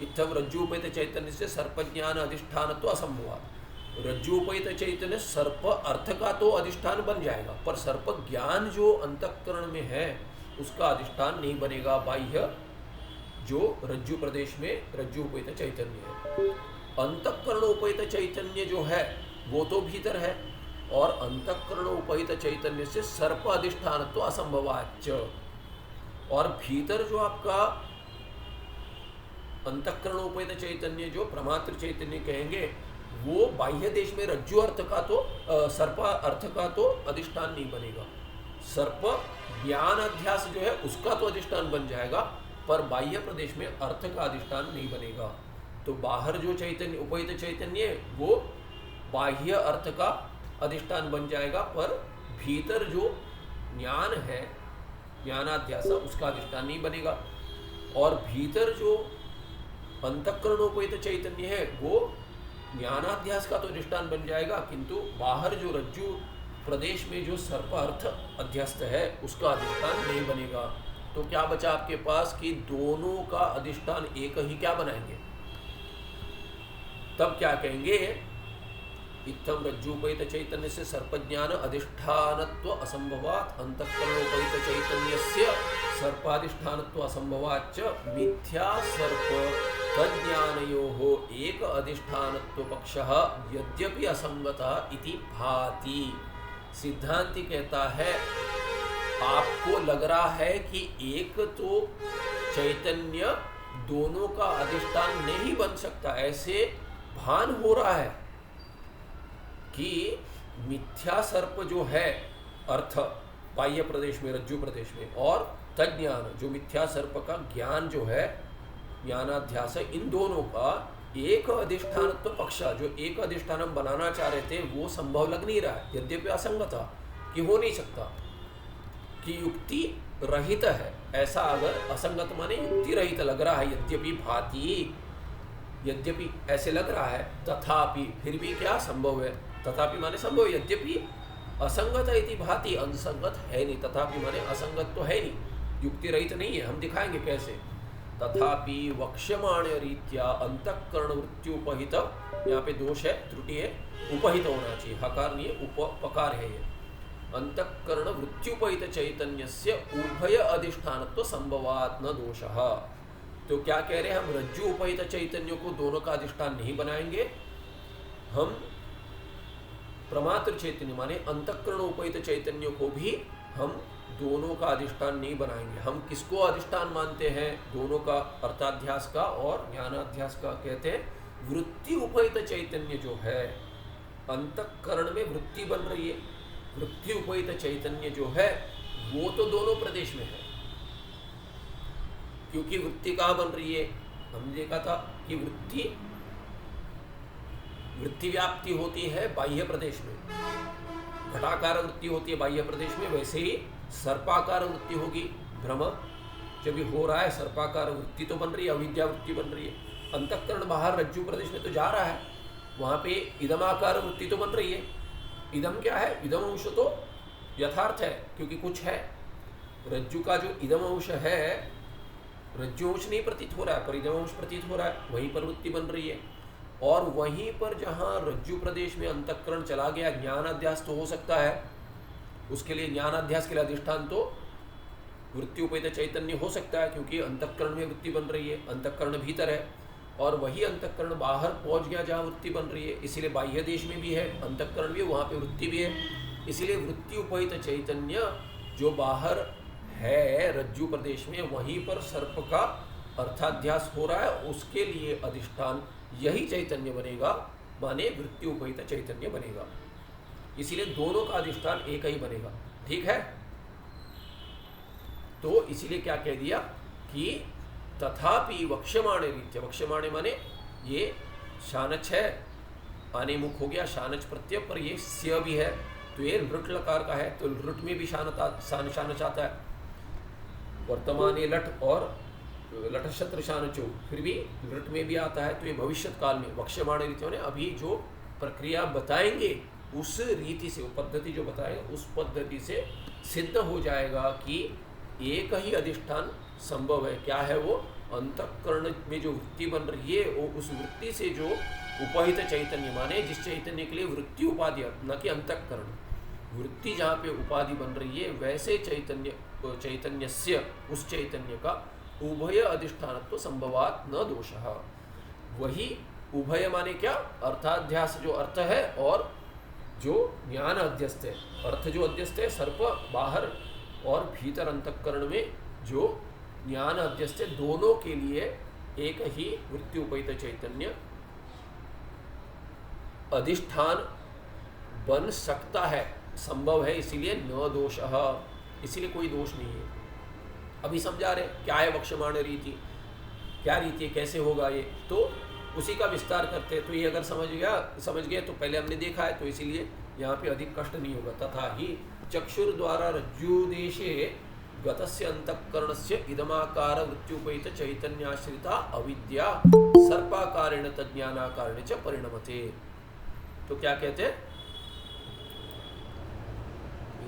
इत्थम रज्जु उपहित चैतन्य से सर्प ज्ञान अधिष्ठानत्व असंभवात। रज्जु उपहित चैतन्य सर्प अर्थ का तो अधिष्ठान बन जाएगा, पर सर्प ज्ञान जो अंतःकरण में है उसका अधिष्ठान नहीं बनेगा बाह्य जो रज्जु प्रदेश में रज्जु उपहित चैतन्य है। अंतःकरण उपहित चैतन्य जो है वो तो भीतर है, और अंतःकरण उपहित चैतन्य से सर्प अधिष्ठान तो असंभवाच। और भीतर जो आपका अंतःकरण उपहित चैतन्य जो प्रमात्र चैतन्य कहेंगे, वो बाह्य देश में रज्जु अर्थ का तो सर्प अर्थ का तो अधिष्ठान नहीं बनेगा। सर्प ज्ञान अध्यास जो है उसका तो अधिष्ठान बन जाएगा, पर बाह्य प्रदेश में अर्थ का अधिष्ठान नहीं बनेगा। तो बाहर जो चैतन्य उपहित चैतन्य वो बाह्य अर्थ का अधिष्ठान बन जाएगा, पर भीतर जो ज्ञान है ज्ञानाध्यास उसका अधिष्ठान नहीं बनेगा। और भीतर जो अंतःकरणोपहित चैतन्य है वो ज्ञानाध्यास का तो अधिष्ठान बन जाएगा, किंतु बाहर जो रज्जु प्रदेश में जो सर्प अर्थ अध्यस्त है उसका अधिष्ठान नहीं बनेगा। तो क्या बचा आपके पास कि दोनों का अधिष्ठान एक ही क्या बनाएंगे? तब क्या कहेंगे, इत्थम रज्जुपहित चैतन्य से सर्पज्ञान अधिष्ठानत्व असंभवात अंतःकरणोपहित चैतन्यस्य सर्पाधिष्ठानत्व असंभवाच्च मिथ्या सर्प तज्ज्ञानयोः एक अधिष्ठानत्व पक्षः यद्यपि असंगतः इति भाति। सिद्धांति कहता है आपको लग रहा है कि एक तो चैतन्य दोनों का अधिष्ठान नहीं बन सकता, ऐसे भान हो रहा है कि मिथ्या सर्प जो है अर्थ बाह्य प्रदेश में रज्जु प्रदेश में, और तज्ञान, जो मिथ्या सर्प का ज्ञान जो है, ज्ञानाध्यास, इन दोनों का एक अधिष्ठानत्व पक्ष, जो एक अधिष्ठान हम बनाना चाह रहे थे, वो संभव लग नहीं रहा है, यद्यपि असंगत कि हो नहीं सकता, कि युक्ति रहित है। ऐसा अगर असंगत माने युक्ति रहित लग रहा है, यद्यपि भाति, यद्यपि ऐसे लग रहा है, तथापि, फिर भी क्या संभव है, तथापि माने संभव, यद्यपि असंगत है इति भाति, असंगत है नहीं, तथापि माने असंगत तो है नहीं, युक्ति रहित नहीं है, हम दिखाएंगे कैसे। तथापि वक्ष्यमाण रीत्या अंतःकरण वृत्त्युपहित, यहाँ पे दोष है, त्रुटि है, उपहित होना चाहिए, हकार नहीं है, उपकार है ये। अंतःकरण वृत्त्युपहित चैतन्यस्य उभय अधिष्ठानत्व संभवात् न दोषः। तो क्या कह रहे हैं, हम रज्जु उपहित चैतन्य को दोनों का अधिष्ठान नहीं बनाएंगे, हम प्रमात्र चैतन्य माने अंतःकरण उपहित चैतन्य को भी हम दोनों का अधिष्ठान नहीं बनाएंगे। हम किसको अधिष्ठान मानते हैं, दोनों का, अर्थाध्यास का और ज्ञानाध्यास का। कहते हैं वृत्ति उपहित चैतन्य जो है, अंतःकरण में वृत्ति बन रही है, वृत्ति उपहित चैतन्य जो है वो तो दोनों प्रदेश में है, क्योंकि वृत्ति कहाँ बन रही है, हमने देखा था कि वृत्ति व्याप्ति होती है बाह्य प्रदेश में, घटाकार वृत्ति होती है बाह्य प्रदेश में, वैसे ही सर्पाकार वृत्ति होगी, भ्रम जब भी हो रहा है सर्पाकार वृत्ति तो बन रही है, अविद्या वृत्ति बन रही है। अंतःकरण बाहर रज्जु प्रदेश में तो जा रहा है, वहाँ पे इदमाकार वृत्ति तो बन रही है। इदम क्या है, इदम अंश तो यथार्थ है क्योंकि कुछ है, रज्जु का जो इदम अंश है, रज्जु अंश नहीं प्रतीत हो रहा है पर इदम अंश प्रतीत हो रहा है, वहीं पर वृत्ति बन रही है। और वहीं पर जहाँ रज्जु प्रदेश में अंतःकरण चला गया, ज्ञानाध्यास तो हो सकता है, उसके लिए ज्ञानाध्यास के लिए अधिष्ठान तो वृत्ति उपहित चैतन्य हो सकता है, क्योंकि अंतःकरण में वृत्ति बन रही है, अंतःकरण भीतर है, और वही अंतःकरण बाहर पहुंच गया जहाँ वृत्ति बन रही है, इसीलिए बाह्य देश में भी है, अंतःकरण भी है, वहाँ पे वृत्ति भी है। इसीलिए वृत्ति उपहित चैतन्य जो बाहर है रज्जु प्रदेश में, वहीं पर सर्प का अर्थाध्यास हो रहा है, उसके लिए अधिष्ठान यही चैतन्य बनेगा, माने वृत्ति उपहित चैतन्य बनेगा। इसीलिए दोनों का अधिष्ठान एक ही बनेगा, ठीक है। तो इसीलिए क्या कह दिया कि तथापि वक्ष्यमाणे रीत्या, वक्ष्यमाणे माने ये शानच है, आने मुख हो गया शानच प्रत्यय, पर ये स्य भी है, तो ये लृट लकार का है, तो लृट में भी शानच आता है। वर्तमान ये लट और लट शत्र शानचो, फिर भी लृट में भी आता है, तो ये भविष्यत काल में वक्ष्यमाणे रीत्या ने अभी जो प्रक्रिया बताएंगे उस रीति से, वो पद्धति जो बताएंगे उस पद्धति से सिद्ध हो जाएगा कि एक ही अधिष्ठान संभव है। क्या है वो, अंतःकरण में जो वृत्ति बन रही है, वो उस वृत्ति से जो उपहित चैतन्य, माने जिस चैतन्य के लिए वृत्ति उपाधि, न कि अंतःकरण, वृत्ति जहाँ पे उपाधि बन रही है, वैसे चैतन्यस्य, उस चैतन्य का उभय अधिष्ठानत्व संभवात् न दोषः। वही उभय माने क्या, अर्थाध्यास जो अर्थ है और जो ज्ञान अध्यस्त है, अर्थ जो अध्यस्त है सर्प बाहर और भीतर अंतःकरण में जो ज्ञान अध्यस्त है, दोनों के लिए एक ही वृत्ति उपहित चैतन्य अधिष्ठान बन सकता है, संभव है, इसीलिए न दोषः, इसीलिए कोई दोष नहीं है। अभी समझा रहे क्या है वक्ष्यमाण रीति, क्या रीति है, कैसे होगा ये, तो उसी का विस्तार करते हैं। तो ये अगर समझ गए तो पहले हमने देखा है, तो इसीलिए यहाँ पे अधिक कष्ट नहीं होगा। तथा ही चक्षुर द्वारा रज्जुदेशे गतस्य अंतःकरणस्य इदमाकार वृत्त्युपहित चैतन्याश्रिता अविद्या सर्पाकारेण तज्ञानाकारेण च परिणमते। तो क्या कहते हैं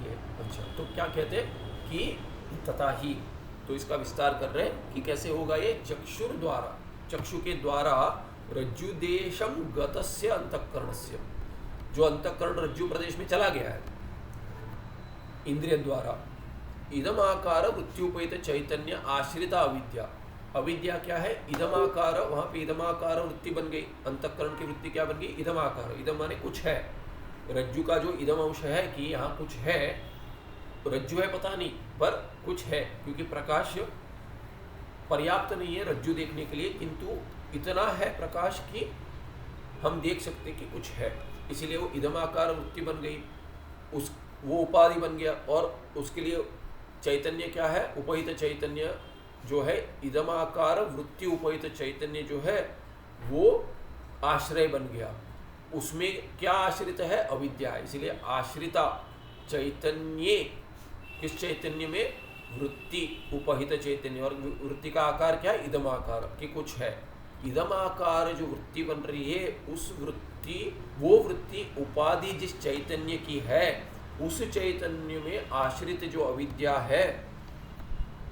ये, अच्छा, तो क्या कहते हैं कि तथा ही, तो इसका विस्तार कर रहे हैं कि कैसे होगा ये, चक्षुर द्वारा, चक्षु के द्वारा रज्जुदेशम गतस्य अंतःकरणस्य, जो अंतःकरण रज्जु प्रदेश में चला गया है इंद्रिय द्वारा, इदमाकार वृत्त्युपहित चैतन्य आश्रिता अविद्या, अविद्या क्या है, इदमाकार, वहाँ पे इदमाकार वृत्ति बन गई, अंतःकरण की वृत्ति क्या बन गई, इदमाकार, इदम माने कुछ है, रज्जु का जो इदम अंश है कि यहाँ कुछ है, रज्जु है पता नहीं पर कुछ है, क्योंकि प्रकाश पर्याप्त नहीं है रज्जु देखने के लिए, किंतु इतना है प्रकाश कि हम देख सकते कि कुछ है, इसीलिए वो इदमाकार वृत्ति बन गई, वो उपाधि बन गया, और उसके लिए चैतन्य क्या है? उपहित चैतन्य जो है, इदमाकार वृत्ति उपहित चैतन्य जो है वो आश्रय बन गया। उसमें क्या आश्रित है? अविद्या। इसलिए आश्रिता चैतन्य, किस चैतन्य में? वृत्ति उपहित चैतन्य। और वृत्ति का आकार क्या है? इदमाकार कि कुछ है। इदमाकार जो वृत्ति बन रही है, उस वृत्ति, वो वृत्ति उपाधि जिस चैतन्य की है, उस चैतन्य में आश्रित जो अविद्या है,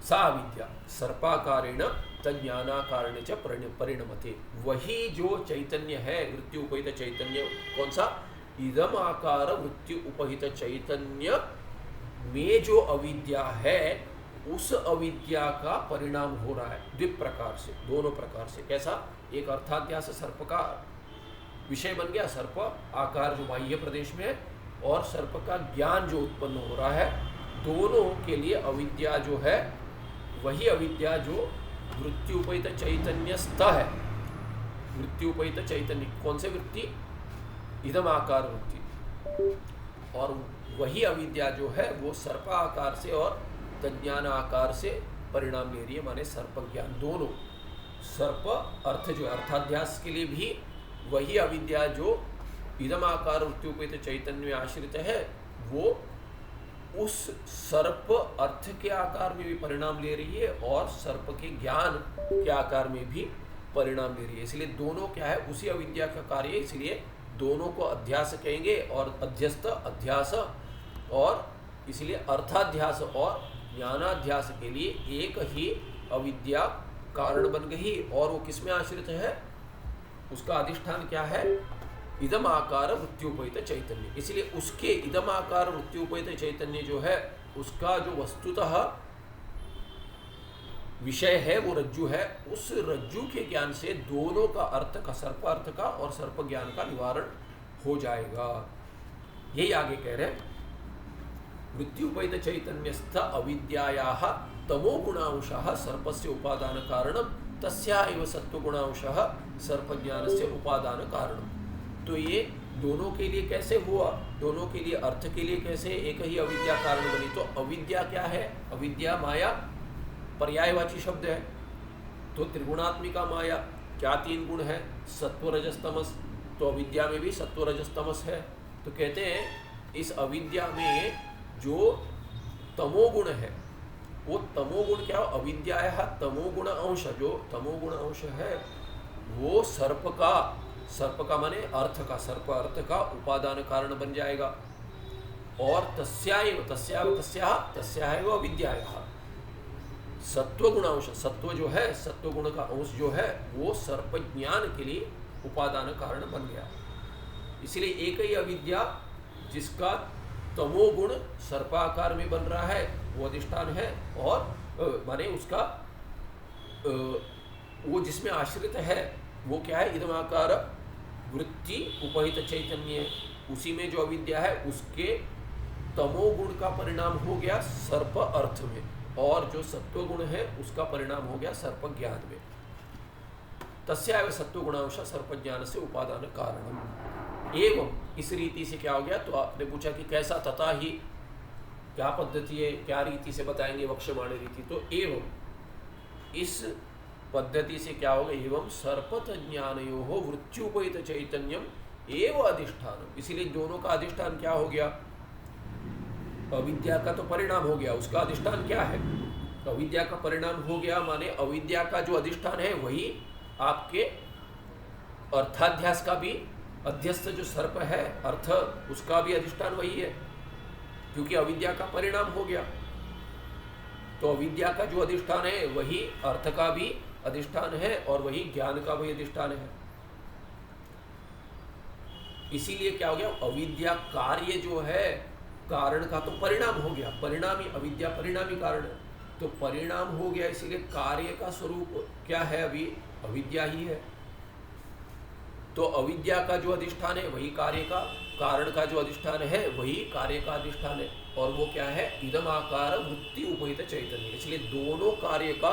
सा अविद्या सर्पाकारेण तज्ञानाकारेण च परिणमते। वही जो चैतन्य है, वृत्ति उपहित चैतन्य, कौन सा? इदम आकार वृत्ति उपहित चैतन्य में जो अविद्या है, उस अविद्या का परिणाम हो रहा है द्विप्रकार से, दोनों प्रकार से। कैसा? एक अर्थाध्यास सर्प का विषय बन गया, सर्प आकार जो बाह्य प्रदेश में है, और सर्प का ज्ञान जो उत्पन्न हो रहा है। दोनों के लिए अविद्या जो है, वही अविद्या जो वृत्ति उपहित चैतन्यस्थ है। वृत्ति उपहित चैतन्य, कौन से वृत्ति? इदम आकार वृत्ति। और वही अविद्या जो है वो सर्प आकार से और तज्ञान आकार से परिणाम ले रही है, माने सर्प ज्ञान। दोनों सर्प अर्थ जो अर्थाध्यास के लिए भी वही अविद्या जो इदम आकार वृत्ति उपहित चैतन्य में आश्रित है, वो उस सर्प अर्थ के आकार में भी परिणाम ले रही है और सर्प के ज्ञान के आकार में भी परिणाम ले रही है। इसलिए दोनों क्या है? उसी अविद्या का कार्य। इसलिए दोनों को अध्यास कहेंगे, और अध्यस्त अध्यास, और इसलिए अर्थाध्यास और ज्ञानाध्यास के लिए एक ही अविद्या कारण बन गई। और वो किस में आश्रित है? उसका अधिष्ठान क्या है? इदम आकार वृत्त्युपहित चैतन्य। इसलिए उसके इदम आकार वृत्त्युपहित चैतन्य जो है, उसका जो वस्तुतः विषय है वो रज्जु है। उस रज्जु के ज्ञान से दोनों का अर्थ का, सर्प अर्थ का और सर्प ज्ञान का निवारण हो जाएगा। यही आगे कह रहे हैं। वृत्त्युपहित चैतन्यस्थ अविद्यायाः तमो गुणांशः सर्पस्य उपादान कारणम तस्या एव सत्वगुणांशः सर्पज्ञानस्य उपादान कारणम। तो ये दोनों के लिए कैसे हुआ? दोनों के लिए, अर्थ के लिए कैसे एक ही अविद्या कारण बनी? तो अविद्या क्या है? अविद्या माया पर्यायवाची शब्द है। तो त्रिगुणात्मिका माया, क्या 3 गुण है? सत्व रजस तमस। तो अविद्या में भी सत्व रजस तमस है। तो कहते हैं इस अविद्या में जो तमोगुण है, वो तमोगुण क्या? अविद्या तमोगुण अंश, जो तमोगुण अंश है वो सर्प का माने अर्थ का, सर्प अर्थ का उपादान कारण बन जाएगा। और तस्याएव अविद्यायाः सत्वगुण अंश, सत्व जो है, सत्वगुण का अंश जो है वो सर्प ज्ञान के लिए उपादान कारण बन गया। इसलिए एक ही अविद्या जिसका तमोगुण सर्पाकार में बन रहा है वो अधिष्ठान है, और माने उसका वो जिसमें आश्रित है वो क्या है? इदमाकार वृत्ति उपहित चैतन्य। उसी में जो अविद्या है उसके तमोगुण का परिणाम हो गया सर्प अर्थ में, और जो सत्वगुण है उसका परिणाम हो गया सर्प ज्ञान में। तस्याव सत्वगुणांश सर्प ज्ञान से उपादान कारणम। एवं इस रीति से क्या हो गया? तो आपने पूछा कि कैसा, तथा ही क्या पद्धति है, क्या रीति से बताएंगे वक्ष्यमाणे रीति? तो एवं इस पद्धति से क्या होगा? एवं सर्पतज्ञानयोः वृत्त्युपहित चैतन्यम एव अधिष्ठानम। इसीलिए दोनों का अधिष्ठान क्या हो गया? अविद्या का तो परिणाम हो गया, उसका अधिष्ठान क्या है? अविद्या का परिणाम हो गया, माने अविद्या का जो अधिष्ठान है वही आपके अर्थाध्यास का भी, अध्यस्त जो सर्प है अर्थ, उसका भी अधिष्ठान वही है, क्योंकि अविद्या का परिणाम हो गया। तो अविद्या का जो अधिष्ठान है वही अर्थ का भी अधिष्ठान है, और वही ज्ञान का भी अधिष्ठान है। इसीलिए क्या हो गया? अविद्या कार्य जो है कारण का तो परिणाम हो गया, परिणामी अविद्या परिणामी कारण है, तो परिणाम हो गया। इसीलिए कार्य का स्वरूप क्या है? अभी अविद्या ही है। तो अविद्या का जो अधिष्ठान है वही कार्य का, कारण का जो अधिष्ठान है वही कार्य का अधिष्ठान है, और वो क्या है? इदम आकार वृत्ति उपहित चैतन्य। इसलिए दोनों कार्य का,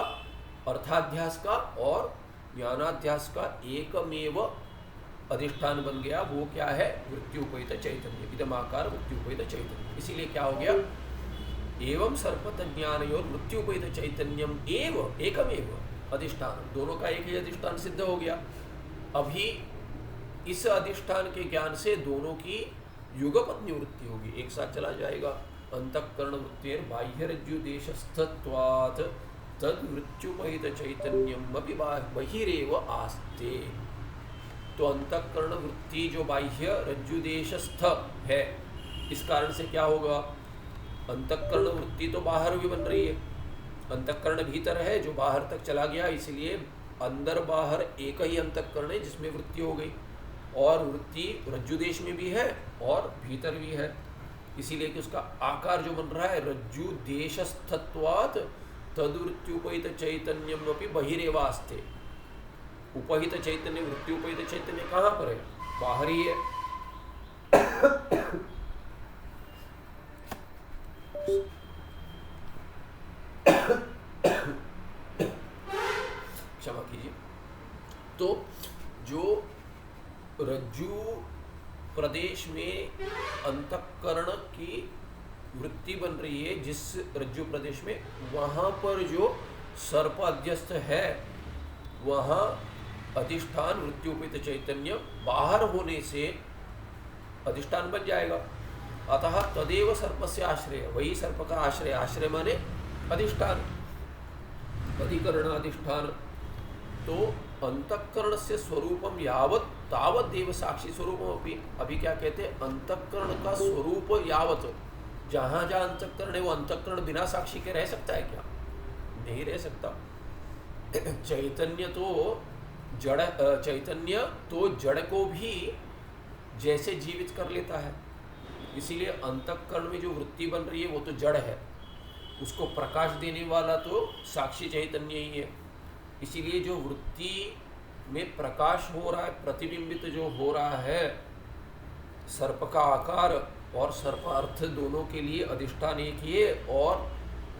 अर्थाध्यास का और ज्ञानाध्यास का एकमेव अधिष्ठान बन गया। वो क्या है? वृत्ति उपहित चैतन्य, इदम आकार वृत्ति उपहित चैतन्य। इसीलिए क्या हो गया? एवं सर्पत ज्ञानयोर मृत्युपहित चैतन्यम एव एकमेव अधिष्ठान, दोनों का एक ही अधिष्ठान सिद्ध हो गया। अभी इस अधिष्ठान के ज्ञान से दोनों की युगपत निवृत्ति होगी, एक साथ चला जाएगा। अंतःकरण वृत्तिर बाह्य रज्जु देशस्थत्वात् तद मृत्युपहित चैतन्यम अपि बहिरेव आस्ते। तो अंतःकरण वृत्ति जो बाह्य रज्जु देशस्थ है, इस कारण से क्या होगा, अंतःकरण वृत्ति तो बाहर भी बन रही है, अंतःकरण भीतर है जो बाहर तक चला गया, इसलिए अंदर बाहर एक ही अंतःकरण है जिसमें वृत्ति हो गई, और वृत्ति रज्जु देश में भी है और भीतर भी है, इसीलिए कि उसका आकार जो बन रहा है रज्जु देशस्थत्वात् तद्वृत्त्युपहित चैतन्यम अपि बहिरेवास्ते। उपहित चैतन्य, वृत्ति उपहित चैतन्य कहाँ पर है, बाहर ही है। क्षमा कीजिए। तो जो रज्जु प्रदेश में अंतःकरण की वृत्ति बन रही है, जिस रज्जु प्रदेश में, वहाँ पर जो सर्प अध्यस्त है वहाँ अधिष्ठान वृत्त्युपहित चैतन्य बाहर होने से अधिष्ठान बन जाएगा। अतः तदेव सर्प से आश्रय, वही सर्प का आश्रय, आश्रय माने अधिष्ठान, अधिकरण अधिष्ठान। तो अंतःकरण से स्वरूपम यावत तावत देव साक्षी स्वरूपम। अभी क्या कहते हैं, अंतःकरण का स्वरूप यावत, जहाँ जहाँ अंतःकरण है वो अंतःकरण बिना साक्षी के रह सकता है क्या, नहीं रह सकता। चैतन्य तो जड़ को भी जैसे जीवित कर लेता है, इसीलिए अंतःकरण में जो वृत्ति बन रही है वो तो जड़ है, उसको प्रकाश देने वाला तो साक्षी चैतन्य ही है। इसीलिए जो वृत्ति में प्रकाश हो रहा है, प्रतिबिंबित जो हो रहा है, सर्प का आकार और सर्प अर्थ दोनों के लिए अधिष्ठान एक ही है, और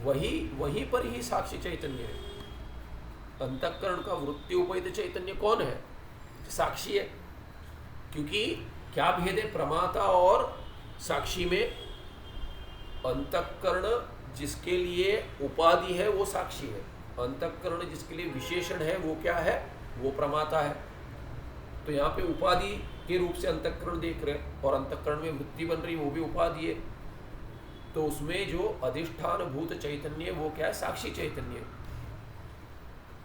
वहीं पर ही साक्षी चैतन्य है। अंतःकरण का वृत्ति उपहित चैतन्य कौन है, साक्षी है। क्योंकि क्या भेद है प्रमाता और साक्षी में, अंतःकरण जिसके लिए उपाधि है वो साक्षी है, अंतःकरण जिसके लिए विशेषण है वो क्या है, वो प्रमाता है। तो यहाँ पे उपाधि के रूप से अंतःकरण देख रहे हैं, और अंतःकरण में वृत्ति बन रही है वो भी उपाधि है। तो उसमें जो अधिष्ठान भूत चैतन्य वो क्या है, साक्षी चैतन्य।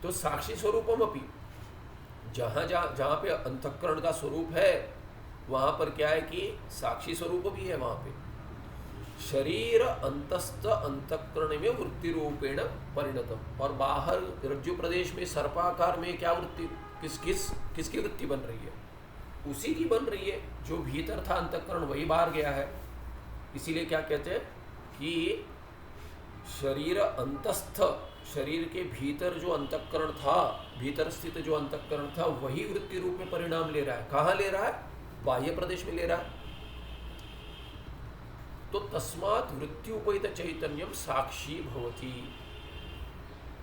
तो साक्षी स्वरूपम अपि, जहाँ पे अंतःकरण का स्वरूप है वहाँ पर क्या है कि साक्षी स्वरूप भी है। वहाँ पे शरीर अंतस्थ अंतःकरण में वृत्ति रूपेण परिणतम, और बाहर रज्जु प्रदेश में सर्पाकार में क्या वृत्ति, किसकी वृत्ति बन रही है, उसी की बन रही है। जो भीतर था अंतःकरण वही बाहर गया है। इसीलिए क्या कहते हैं कि शरीर अंतस्थ, शरीर के भीतर जो अंतःकरण था, भीतर स्थित जो अंतःकरण था वही वृत्ति रूप में परिणाम ले रहा है। कहाँ ले रहा है, बाह्य प्रदेश में ले रहा है। तो तस्मात् वृत्त्युपहित चैतन्यम साक्षी भवति।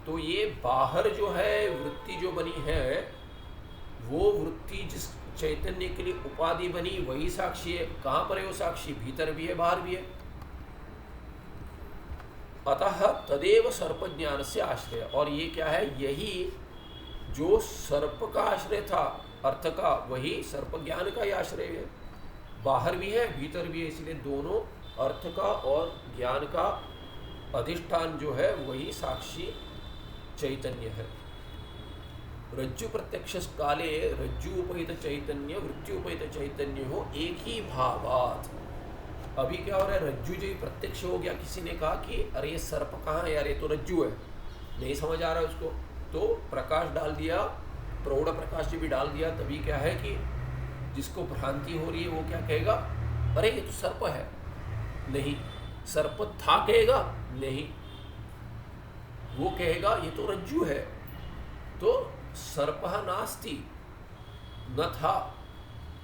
तो ये बाहर जो है वृत्ति जो बनी है, वो वृत्ति जिस चैतन्य के लिए उपाधि बनी वही साक्षी है। कहाँ पर है वो साक्षी, भीतर भी है बाहर भी है। अतः तदेव सर्प ज्ञान से आश्रय, और ये क्या है, यही जो सर्प का आश्रय था अर्थ का, वही सर्प ज्ञान का ही आश्रय है। बाहर भी है भीतर भी है, इसलिए दोनों अर्थ का और ज्ञान का अधिष्ठान जो है वही साक्षी चैतन्य है। रज्जु प्रत्यक्ष काले रज्जु उपहित चैतन्य वृत्ति उपहित चैतन्य हो एक ही भावात। अभी क्या हो रहा है, रज्जु जो प्रत्यक्ष हो गया, किसी ने कहा कि अरे ये सर्प कहाँ है यार, ये तो रज्जु है, नहीं समझ आ रहा है उसको, तो प्रकाश डाल दिया, प्रौढ़ प्रकाश जी भी डाल दिया, तभी क्या है कि जिसको भ्रांति हो रही है वो क्या कहेगा, अरे ये तो सर्प है, नहीं। सर्प था कहेगा, नहीं, वो कहेगा ये तो रज्जु है। तो सर्पः नास्ति, न था,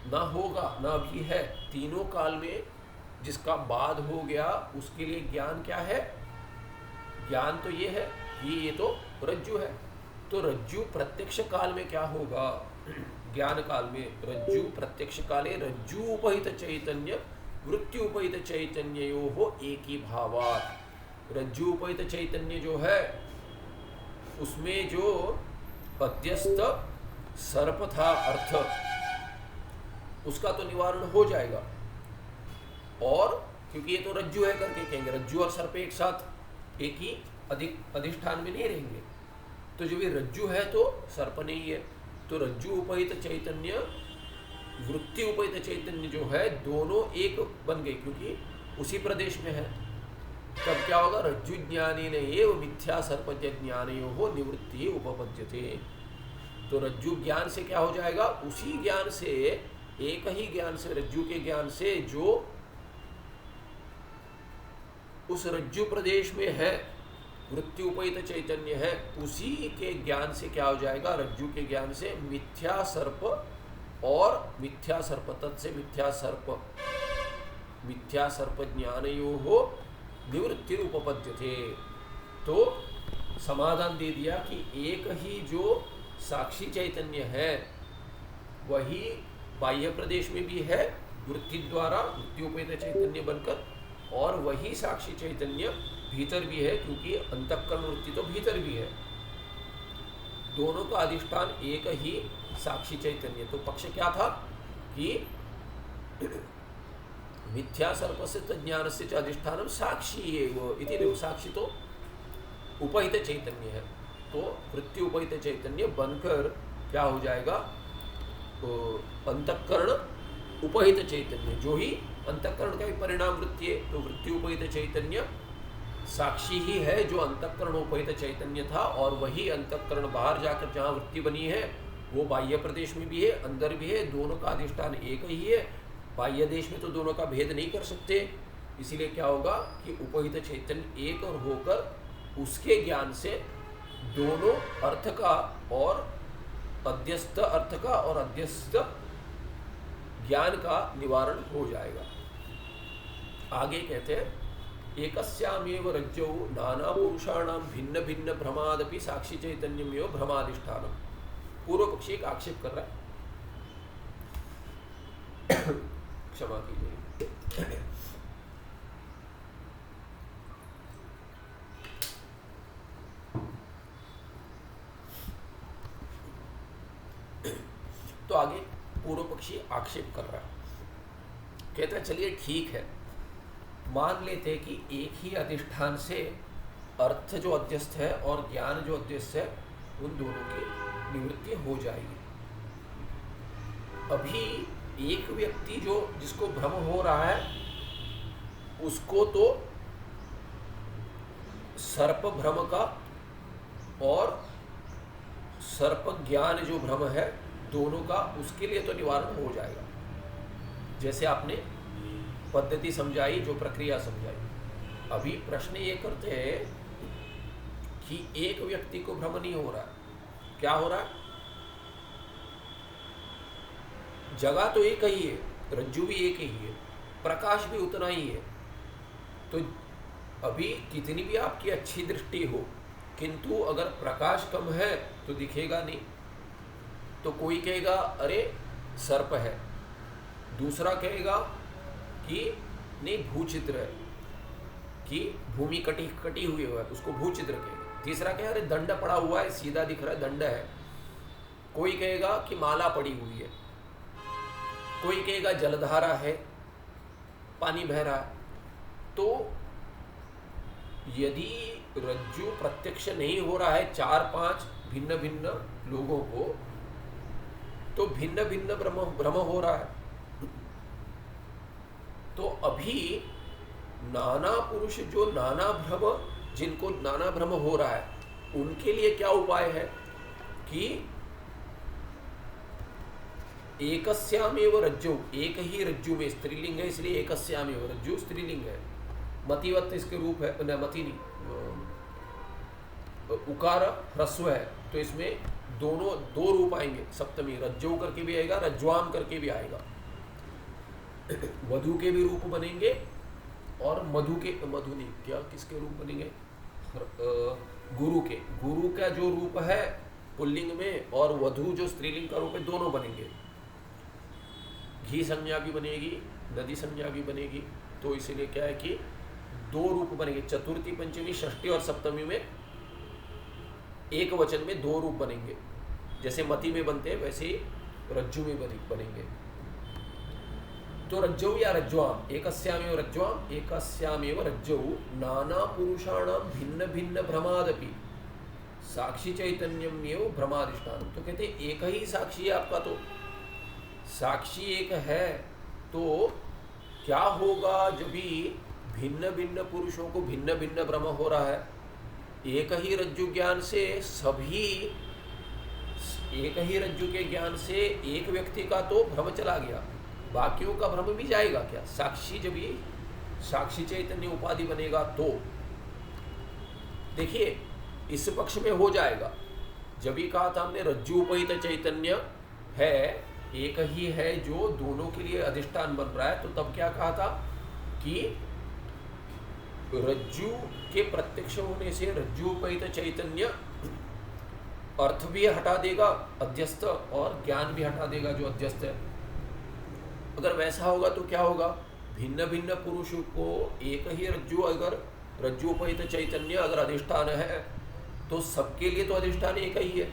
न होगा, न अभी है, तीनों काल में जिसका बाद हो गया उसके लिए ज्ञान क्या है, ज्ञान तो ये है कि ये तो रज्जु है। तो रज्जु प्रत्यक्ष काल में क्या होगा, ज्ञान काल में रज्जु प्रत्यक्ष काले रज्जु उपहित चैतन्य वृत्ति उपहित चैतन्य हो एक ही भावात। रज्जु उपहित चैतन्य जो है उसमें जो अध्यस्त सर्प था अर्थ, उसका तो निवारण हो जाएगा। और क्योंकि ये तो रज्जु है करके कहेंगे, रज्जु और सर्प एक साथ एक ही अधिष्ठान में नहीं रहेंगे, तो जो भी रज्जु है तो सर्प नहीं है, तो रज्जु उपहित चैतन्य वृत्ति उपहित चैतन्य जो है दोनों एक बन गए क्योंकि उसी प्रदेश में है। तब क्या होगा, रज्जु ज्ञानी ने एव मिथ्या सर्पज्ञ ज्ञानयो हो निवृत्ति उपपद्यते। तो रज्जु ज्ञान से क्या हो जाएगा, उसी ज्ञान से, एक ही ज्ञान से, रज्जु के ज्ञान से जो उस रज्जु प्रदेश में है वृत्ति उपहित चैतन्य है, उसी के ज्ञान से क्या हो जाएगा, रज्जु के ज्ञान से मिथ्या सर्प और मिथ्या सर्प तत् से मिथ्या सर्प ज्ञानयो हो निवृत्ति उपपद्यते। तो समाधान दे दिया कि एक ही जो साक्षी चैतन्य है वही बाह्य प्रदेश में भी है वृत्ति द्वारा वृत्ति उपहित चैतन्य बनकर, और वही साक्षी चैतन्य भीतर भी है क्योंकि अंतःकरण वृत्ति तो भीतर भी है। दोनों का अधिष्ठान एक ही साक्षी चैतन्य। तो पक्ष क्या था कि मिथ्या सर्पस्य ज्ञान से अधिष्ठानम साक्षी है वो इति, साक्षी तो उपहित चैतन्य है, तो वृत्ति उपहित चैतन्य बनकर क्या हो जाएगा, तो अंतःकरण उपहित चैतन्य, जो ही अंतःकरण का ही परिणाम वृत्ति है, तो वृत्ति उपहित चैतन्य साक्षी ही है जो अंतःकरण उपहित चैतन्य था, और वही अंतःकरण बाहर जाकर जहाँ वृत्ति बनी है वो बाह्य प्रदेश में भी है अंदर भी है, दोनों का अधिष्ठान एक ही है। बाह्य देश में तो दोनों का भेद नहीं कर सकते, इसीलिए क्या होगा कि उपहित चैतन्य एक और होकर उसके ज्ञान से दोनों अर्थ का और अध्यस्त अर्थ का और अध्यस्त ज्ञान का निवारण हो जाएगा। आगे कहते हैं एकस्यामेव रज्जौ नाना पुरुषाणां भिन्न भिन्न भ्रमादपि साक्षी चैतन्यमेव भ्रमाधिष्ठानम्। पूर्व पक्षी एक आक्षेप कर रहा है, क्षमा कीजिए। तो आगे पूर्व पक्षी आक्षेप कर रहा है, कहता है चलिए ठीक है, मान लेते कि एक ही अधिष्ठान से अर्थ जो अध्यस्त है और ज्ञान जो अध्यस्त है उन दोनों की निवृत्ति हो जाएगी। अभी एक व्यक्ति जो जिसको भ्रम हो रहा है उसको तो सर्प भ्रम का और सर्प ज्ञान जो भ्रम है दोनों का, उसके लिए तो निवारण हो जाएगा, जैसे आपने पद्धति समझाई, जो प्रक्रिया समझाई। अभी प्रश्न ये करते हैं कि एक व्यक्ति को भ्रम नहीं हो रहा, क्या हो रहा है, जगह तो एक ही है, रज्जु भी एक ही है, प्रकाश भी उतना ही है। तो अभी कितनी भी आपकी अच्छी दृष्टि हो, किंतु अगर प्रकाश कम है तो दिखेगा नहीं। तो कोई कहेगा अरे सर्प है, दूसरा कहेगा कि नहीं भूचित्र है, कि भूमि कटी हुई है उसको भूचित्र कहेगा। तीसरा कहेगा अरे दंड पड़ा हुआ है, सीधा दिख रहा है, दंड है। कोई कहेगा कि माला पड़ी हुई है, कोई कहेगा जलधारा है, पानी बह रहा है। तो यदि रज्जु प्रत्यक्ष नहीं हो रहा है 4-5 भिन्न भिन्न लोगों को, तो भिन्न भिन्न भ्रम हो रहा है। तो अभी नाना पुरुष जो नाना भ्रम, जिनको नाना भ्रम हो रहा है, उनके लिए क्या उपाय है कि एकस्यामेव रज्जु, एक ही रज्जु में, स्त्रीलिंग है इसलिए एकस्यामेव रज्जु स्त्रीलिंग है, मतिवत इसके रूप है, न मति नहीं, उकार ह्रस्व है, तो इसमें दोनों दो रूप आएंगे, सप्तमी रज्जु करके भी आएगा, रज्ज्वाम करके भी आएगा। वधु के भी रूप बनेंगे और मधु नहीं, क्या किसके रूप बनेंगे, गुरु का जो रूप है पुल्लिंग में और वधु जो स्त्रीलिंग का रूप है, दोनों बनेंगे। घी संज्ञा भी बनेगी, नदी संज्ञा भी बनेगी। तो इसीलिए क्या है कि दो रूप बनेंगे, चतुर्थी पंचमी षष्ठी और सप्तमी में एक वचन में दो रूप बनेंगे। जैसे मति में बनते हैं वैसे ही रज्जु में बनेंगे। तो रज्जौ या रज्ज्वाम, एकस्यामेव रज्ज्वाम एकस्यामेव रज्जौ नाना पुरुषाणां भिन्न भिन्न भ्रमादपि साक्षी चैतन्यमेव भ्रमाधिष्ठान। तो कहते हैं एक ही साक्षी है आपका, तो साक्षी एक है तो क्या होगा जब भी भिन्न भिन्न पुरुषों को भिन्न भिन्न भ्रम हो रहा है। एक ही रज्जु ज्ञान से सभी, एक ही रज्जु के ज्ञान से एक व्यक्ति का तो भ्रम चला गया, बाकियों का भ्रम भी जाएगा क्या? साक्षी जब भी साक्षी चैतन्य उपाधि बनेगा तो देखिए इस पक्ष में हो जाएगा। जब भी कहा था हमने रज्जु उपहित चैतन्य है, एक ही है जो दोनों के लिए अधिष्ठान बन रहा है, तो तब क्या कहा था कि रज्जु के प्रत्यक्ष होने से रज्जु उपहित चैतन्य अर्थ भी हटा देगा अध्यस्त और ज्ञान भी हटा देगा जो अध्यस्त है। अगर वैसा होगा तो क्या होगा, भिन्न भिन्न पुरुषों को एक ही रज्जु, अगर रज्जु उपहित चैतन्य अगर अधिष्ठान है तो सबके लिए तो अधिष्ठान एक ही है।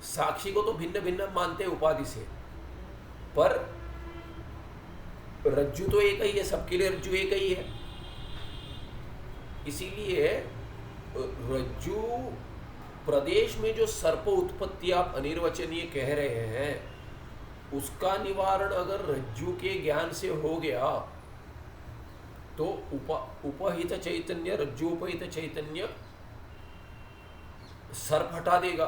साक्षी को तो भिन्न भिन्न मानते हैं उपाधि से, पर रज्जु तो एक ही है, सबके लिए रज्जु एक ही है। इसीलिए रज्जु प्रदेश में जो सर्प उत्पत्ति आप अनिर्वचनीय कह रहे हैं उसका निवारण अगर रज्जु के ज्ञान से हो गया तो उपहित चैतन्य, रज्जु उपहित चैतन्य सर्प हटा देगा।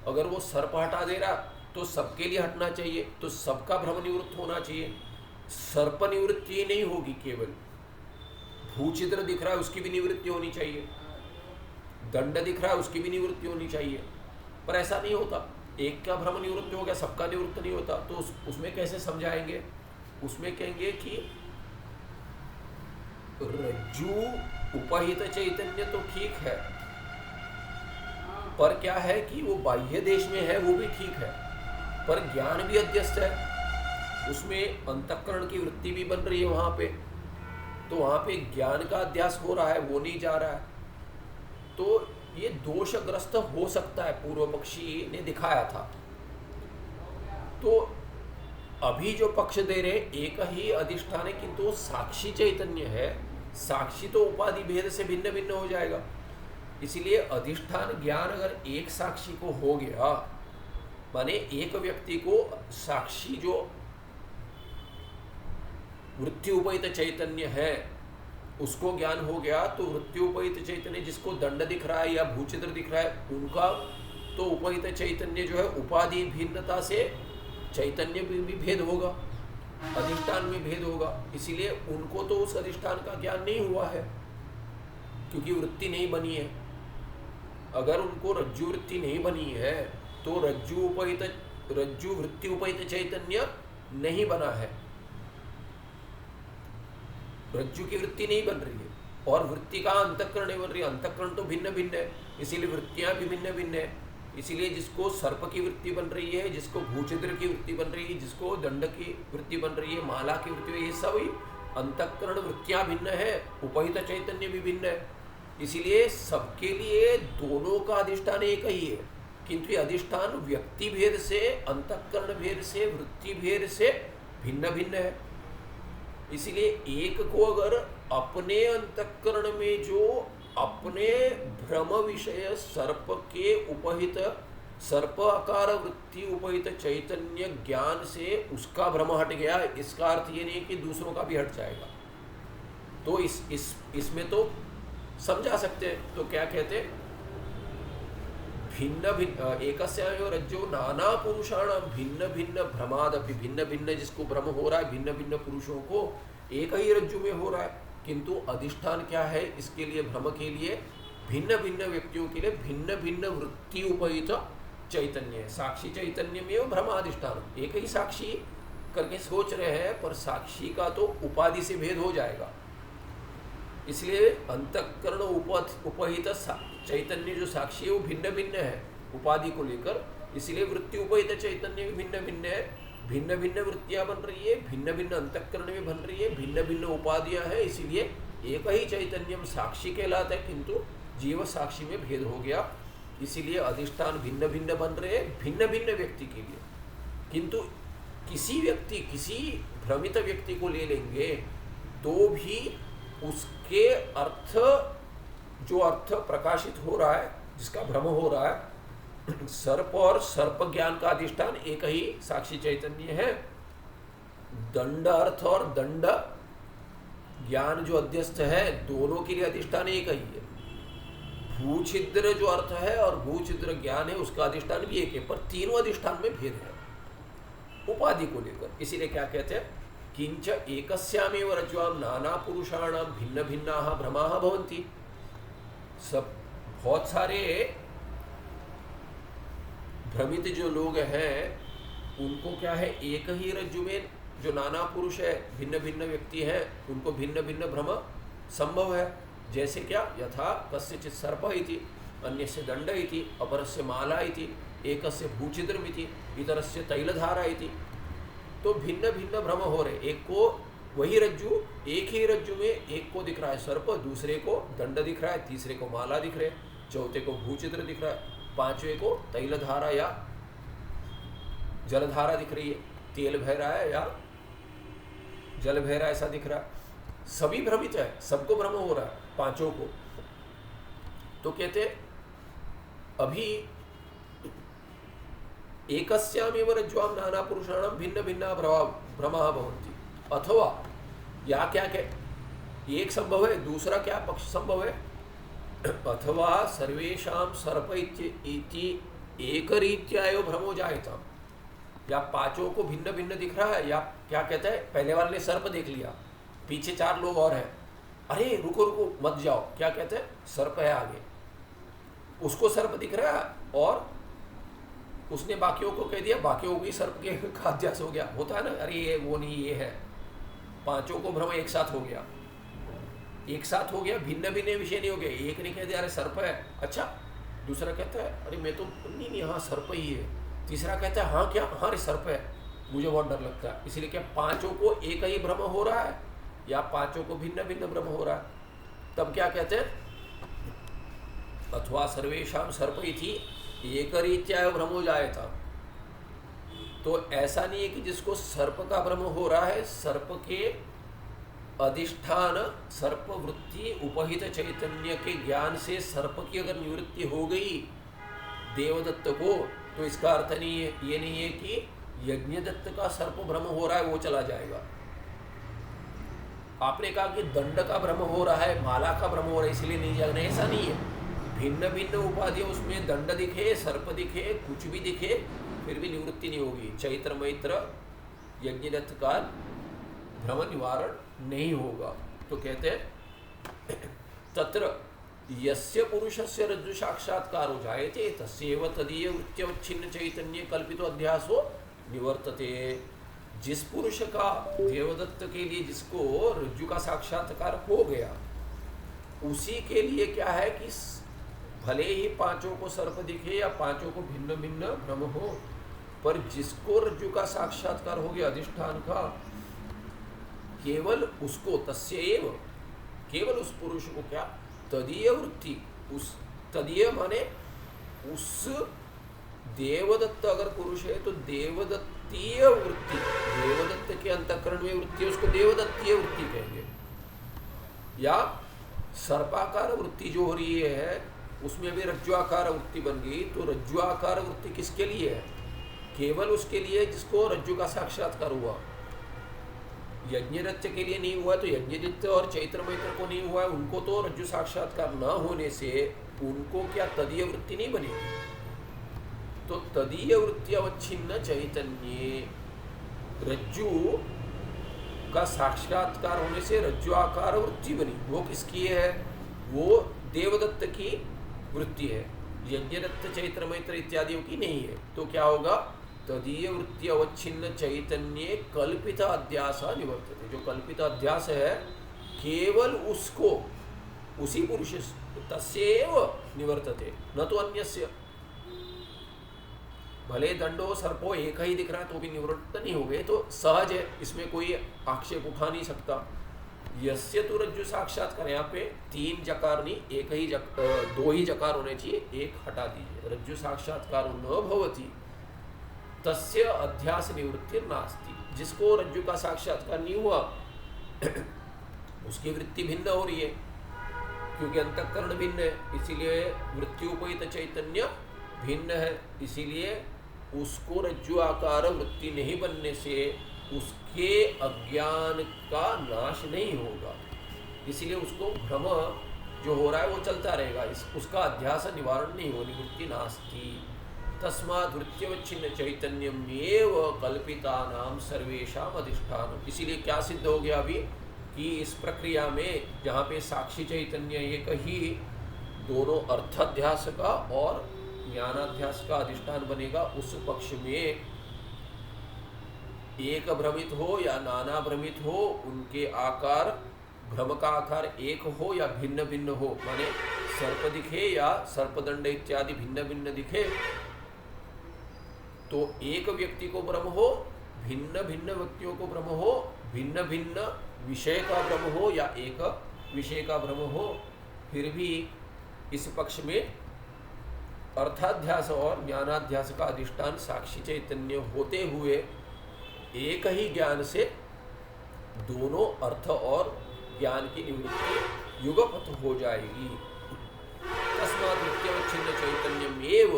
अगर वो सर्प हटा दे रहा तो सबके लिए हटना चाहिए, तो सबका भ्रम निवृत्त होना चाहिए। सर्प निवृत्ति नहीं होगी, केवल भूचित्र दिख रहा है उसकी भी निवृत्ति होनी चाहिए, दंड दिख रहा है उसकी भी निवृत्ति होनी चाहिए, पर ऐसा नहीं होता। एक का भ्रम निवृत्त हो गया, सबका निवृत्त नहीं होता, तो उसमें कैसे समझाएंगे? उसमें कहेंगे कि रज्जु उपहित चैतन्य तो ठीक है, पर क्या है कि वो बाह्य देश में है, वो भी ठीक है, पर ज्ञान भी अध्यस्त है, उसमें अंतःकरण की वृत्ति भी बन रही है वहां पे, तो वहां पे ज्ञान का अध्यास हो रहा है, वो नहीं जा रहा है, तो ये दोषग्रस्त हो सकता है, पूर्व पक्षी ने दिखाया था। तो अभी जो पक्ष दे रहे एक ही अधिष्ठान है किंतु साक्षी चैतन्य है, साक्षी तो उपाधि भेद से भिन्न भिन्न हो जाएगा। इसीलिए अधिष्ठान ज्ञान अगर एक साक्षी को हो गया, माने एक व्यक्ति को साक्षी जो वृत्ति उपहित चैतन्य है उसको ज्ञान हो गया, तो वृत्ति उपहित चैतन्य जिसको दंड दिख रहा है या भूचित्र दिख रहा है उनका तो उपहित चैतन्य जो है उपाधि भिन्नता से चैतन्य भी भेद होगा, अधिष्ठान में भेद होगा। इसीलिए उनको तो उस अधिष्ठान का ज्ञान नहीं हुआ है क्योंकि वृत्ति नहीं बनी है। अगर उनको रज्जु वृत्ति नहीं बनी है तो रज्जु वृत्ति उपहित चैतन्य नहीं बना है, रज्जु की वृत्ति नहीं बन रही है, और वृत्ति का अंतःकरण नहीं बन रही है, अंतःकरण तो भिन्न भिन्न है, इसीलिए वृत्तियां भी भिन्न भिन्न है। इसीलिए जिसको सर्प की वृत्ति बन रही है, जिसको भूचित्र की वृत्ति बन रही है, जिसको दंड की वृत्ति बन रही है, माला की वृत्ति, ये सब अंतःकरण वृत्तियां भिन्न है, उपहित चैतन्य भी भिन्न है। इसीलिए सबके लिए दोनों का अधिष्ठान एक ही है, किंतु अधिष्ठान व्यक्ति भेद से, अंतःकरण भेद से, वृत्ति भेद से भिन्न भिन्न है। इसीलिए एक को अगर अपने अंतःकरण में जो अपने भ्रम विषय सर्प के उपहित, सर्प आकार वृत्ति उपहित चैतन्य ज्ञान से उसका भ्रम हट गया, इसका अर्थ ये नहीं कि दूसरों का भी हट जाएगा। तो इसमें तो समझा सकते हैं। तो क्या कहते हैं, भिन्न भिन्न एकस्यामेव रज्जो नाना पुरुषाणां भिन्न भिन्न भ्रमादपि, भिन्न भिन्न जिसको भ्रम हो रहा है, भिन्न भिन्न पुरुषों को एक ही रज्जु में हो रहा है, किंतु अधिष्ठान क्या है, इसके लिए भ्रम के लिए भिन्न भिन्न व्यक्तियों के लिए भिन्न भिन्न वृत्ति उपहित चैतन्य है। साक्षी चैतन्य में भ्रमाधिष्ठान, एक ही साक्षी करके सोच रहे हैं, पर साक्षी का तो उपाधि से भेद हो जाएगा। इसलिए अंतःकरण उपहित चैतन्य जो साक्षी है वो भिन्न भिन्न है उपाधि को लेकर, इसलिए वृत्ति उपहित चैतन्य भी भिन्न भिन्न है, भिन्न भिन्न वृत्तियां बन रही है, भिन्न भिन्न अंतःकरण में बन रही है, भिन्न भिन्न उपाधियां हैं, इसीलिए एक ही चैतन्यम साक्षी कहलाता है, किंतु जीव साक्षी में भेद हो गया, इसीलिए अधिष्ठान भिन्न भिन्न बन रहे हैं भिन्न भिन्न व्यक्ति के लिए। किंतु किसी व्यक्ति, किसी भ्रमित व्यक्ति को ले लेंगे तो भी उसके अर्थ, जो अर्थ प्रकाशित हो रहा है, जिसका भ्रम हो रहा है, सर्प और सर्प ज्ञान का अधिष्ठान एक ही साक्षी चैतन्य है। दंड अर्थ और दंड ज्ञान जो अध्यस्त है, दोनों के लिए अधिष्ठान एक ही है। भूछिद्र जो अर्थ है और भूछिद्र ज्ञान है, उसका अधिष्ठान भी एक है, पर तीनों अधिष्ठान में भेद है उपाधि को लेकर। इसीलिए क्या कहते हैं, किंच एकस्यामेव रज्ज्वाम नाना पुरुषाणाम भिन्न भिन्नाः भ्रमाः भवन्ति। सब बहुत सारे भ्रमित जो लोग हैं उनको क्या है, एक ही रज्जु में जो नाना पुरुष है, भिन्न भिन्न व्यक्ति हैं, उनको भिन्न भिन्न भ्रम संभव है। जैसे क्या, यथा कस्यचित् सर्प इति, अन्यस्य दंड इति, अपरस्य माला इति, एकस्य भूछिद्रम इति, इतरस्य तैलधारा इति। तो भिन्न भिन्न भ्रम हो रहे, एक को वही रज्जु, एक ही रज्जु में एक को दिख रहा है सर्प, दूसरे को दंड दिख रहा है, तीसरे को माला दिख रहे, चौथे को भूछिद्र दिख रहा है, पांचवे को तैलधारा या जलधारा दिख रही है, तेल बह रहा है या जल बह रहा है, ऐसा दिख रहा है। सभी भ्रमित है, सबको भ्रम हो रहा है, पांचों को। तो कहते अभी एकस्यामेव रज्ज्वाम नाना पुरुषाणाम भिन्न भिन्ना भ्रमाः भवन्ति। अथवा या क्या कह, एक संभव है, दूसरा क्या पक्ष संभव है, अथवा सर्वेषां सर्प इति एकरीत्या एव भ्रमो जायताम्। या पांचों को भिन्न भिन्न दिख रहा है, या क्या कहता है, पहले वाले ने सर्प देख लिया, पीछे चार लोग और हैं, अरे रुको रुको मत जाओ, क्या कहते हैं, सर्प है आगे, उसको सर्प दिख रहा है और उसने बाकियों को कह दिया, बाकियों को भी सर्प के का अध्यास हो गया। होता है ना, अरे ये वो नहीं ये है, पांचों को भ्रम एक साथ हो गया, एक साथ हो गया, भिन्न भिन्न विषय नहीं हो गया। एक ने कह दिया अरे सर्प है, अच्छा, दूसरा कहता है अरे मैं तो नहीं हाँ सर्प ही है, तीसरा कहता है हाँ क्या, हाँ रे सर्प है, मुझे बहुत डर लगता है। इसलिए क्या पांचों को एक ही भ्रम हो रहा है या पांचों को भिन्न भिन्न भ्रम हो रहा है? तब क्या कहते हैं, अथवा सर्वेषां सर्प इति एकरीत्या भ्रमो जायता। तो ऐसा नहीं है कि जिसको सर्प का भ्रम हो रहा है, सर्प के अधिष्ठान सर्प वृत्ति उपहित चैतन्य के ज्ञान से सर्प की अगर निवृत्ति हो गई देवदत्त को, तो इसका अर्थ नहीं है, ये नहीं है कि यज्ञदत्त का सर्प भ्रम हो रहा है वो चला जाएगा। आपने कहा कि दंड का भ्रम हो रहा है, माला का भ्रम हो रहा है, इसलिए नहीं जाना, ऐसा नहीं है। भिन्न भिन्न उपाधियां, उसमें दंड दिखे, सर्प दिखे, कुछ भी दिखे, फिर भी निवृत्ति नहीं होगी। चैत्र मैत्र यज्ञदत्त का भ्रम निवारण नहीं होगा। तो कहते हैं तत्र यस्य पुरुषस्य रज्जु साक्षात्कारो जायते तस्यैव तदीय वृत्त्यवच्छिन्न चैतन्य कल्पितो अध्यासो निवर्तते। जिस पुरुष का देवदत्त के लिए जिसको रज्जु का साक्षात्कार हो गया, उसी के लिए क्या है कि भले ही पांचों को सर्प दिखे या पांचों को भिन्न भिन्न भ्रम हो, पर जिसको रज्जु का साक्षात्कार हो गया अधिष्ठान का, केवल उसको तस्यैव, केवल उस पुरुष को क्या, तदीय वृत्ति, उस तदीय माने उस देवदत्त अगर पुरुष है तो देवदत्तीय वृत्ति, देवदत्त के अंतःकरण में वृत्ति है, उसको देवदत्तीय वृत्ति कहेंगे। या सर्पाकार वृत्ति जो हो रही है उसमें भी रज्जुआकार वृत्ति बन गई, तो रज्जुआकार वृत्ति किसके लिए है, केवल उसके लिए जिसको रज्जु का साक्षात्कार हुआ। यज्ञदत्त के लिए नहीं हुआ तो यज्ञदत्त और चैत्र मैत्र को नहीं हुआ, उनको तो रज्जु साक्षात्कार न होने से उनको क्या तदीय वृत्ति नहीं बनेगी। तो तदीय वृत्ति अवच्छिन्न चैतन्य, रज्जु का साक्षात्कार होने से रज्जु आकार वृत्ति बनी, वो किसकी है, वो देवदत्त की वृत्ति है, यज्ञदत्त चैत्र मैत्र इत्यादियों की नहीं है। तो क्या होगा, तदीय वृत्ति अवच्छिन्न चैतन्य कल्पित अध्यास निवर्तते। जो कल्पित अध्यास है केवल उसको, उसी पुरुष तस्यैव निवर्तते, न तो अन्यस्य। भले दंड हो सर्प हो एक ही दिख रहा है तो भी निवृत्त नहीं हो गए, तो सहज है, इसमें कोई आक्षेप उठा नहीं सकता। यस्य तो रज्जु साक्षात्कार, यहाँ पे 3 जकार नहीं, एक ही 2 ही जकार होने चाहिए, एक हटा दीजिए। रज्जु साक्षात्कार न भवति तस्य अध्यास निवृत्ति नास्ति, जिसको रज्जु का साक्षात्कार नहीं हुआ उसकी वृत्ति भिन्न हो रही है, क्योंकि अंतःकरण भिन्न है, इसीलिए वृत्त्युपहित चैतन्य भिन्न है, इसीलिए उसको रज्जु आकार वृत्ति नहीं बनने से उसके अज्ञान का नाश नहीं होगा, इसीलिए उसको भ्रम जो हो रहा है वो चलता रहेगा, उसका अध्यास निवारण नहीं हो, निवृत्ति नास्ति। तस्मात् वृत्त्यवच्छिन्न चैतन्यमेव कल्पितानां सर्वेषाम् अधिष्ठानम्। इसीलिए क्या सिद्ध हो गया अभी कि इस प्रक्रिया में जहाँ पे साक्षी चैतन्य एक ही दोनों अर्थाध्यास का और ज्ञानाध्यास का अधिष्ठान बनेगा, उस पक्ष में एक भ्रमित हो या नाना भ्रमित हो, उनके आकार भ्रम का आकार एक हो या भिन्न भिन्न हो, माने सर्प दिखे या सर्पदंड इत्यादि भिन्न भिन्न दिखे, तो एक व्यक्ति को भ्रम हो, भिन्न भिन्न व्यक्तियों को भ्रम हो, भिन्न भिन्न विषय का भ्रम हो या एक विषय का भ्रम हो, फिर भी इस पक्ष में अर्थाध्यास और ज्ञानाध्यास का अधिष्ठान साक्षी चैतन्य होते हुए एक ही ज्ञान से दोनों अर्थ और ज्ञान की निवृत्ति युगपथ हो जाएगी। तस्मात् नित्यवच्छिन्न चैतन्यमेव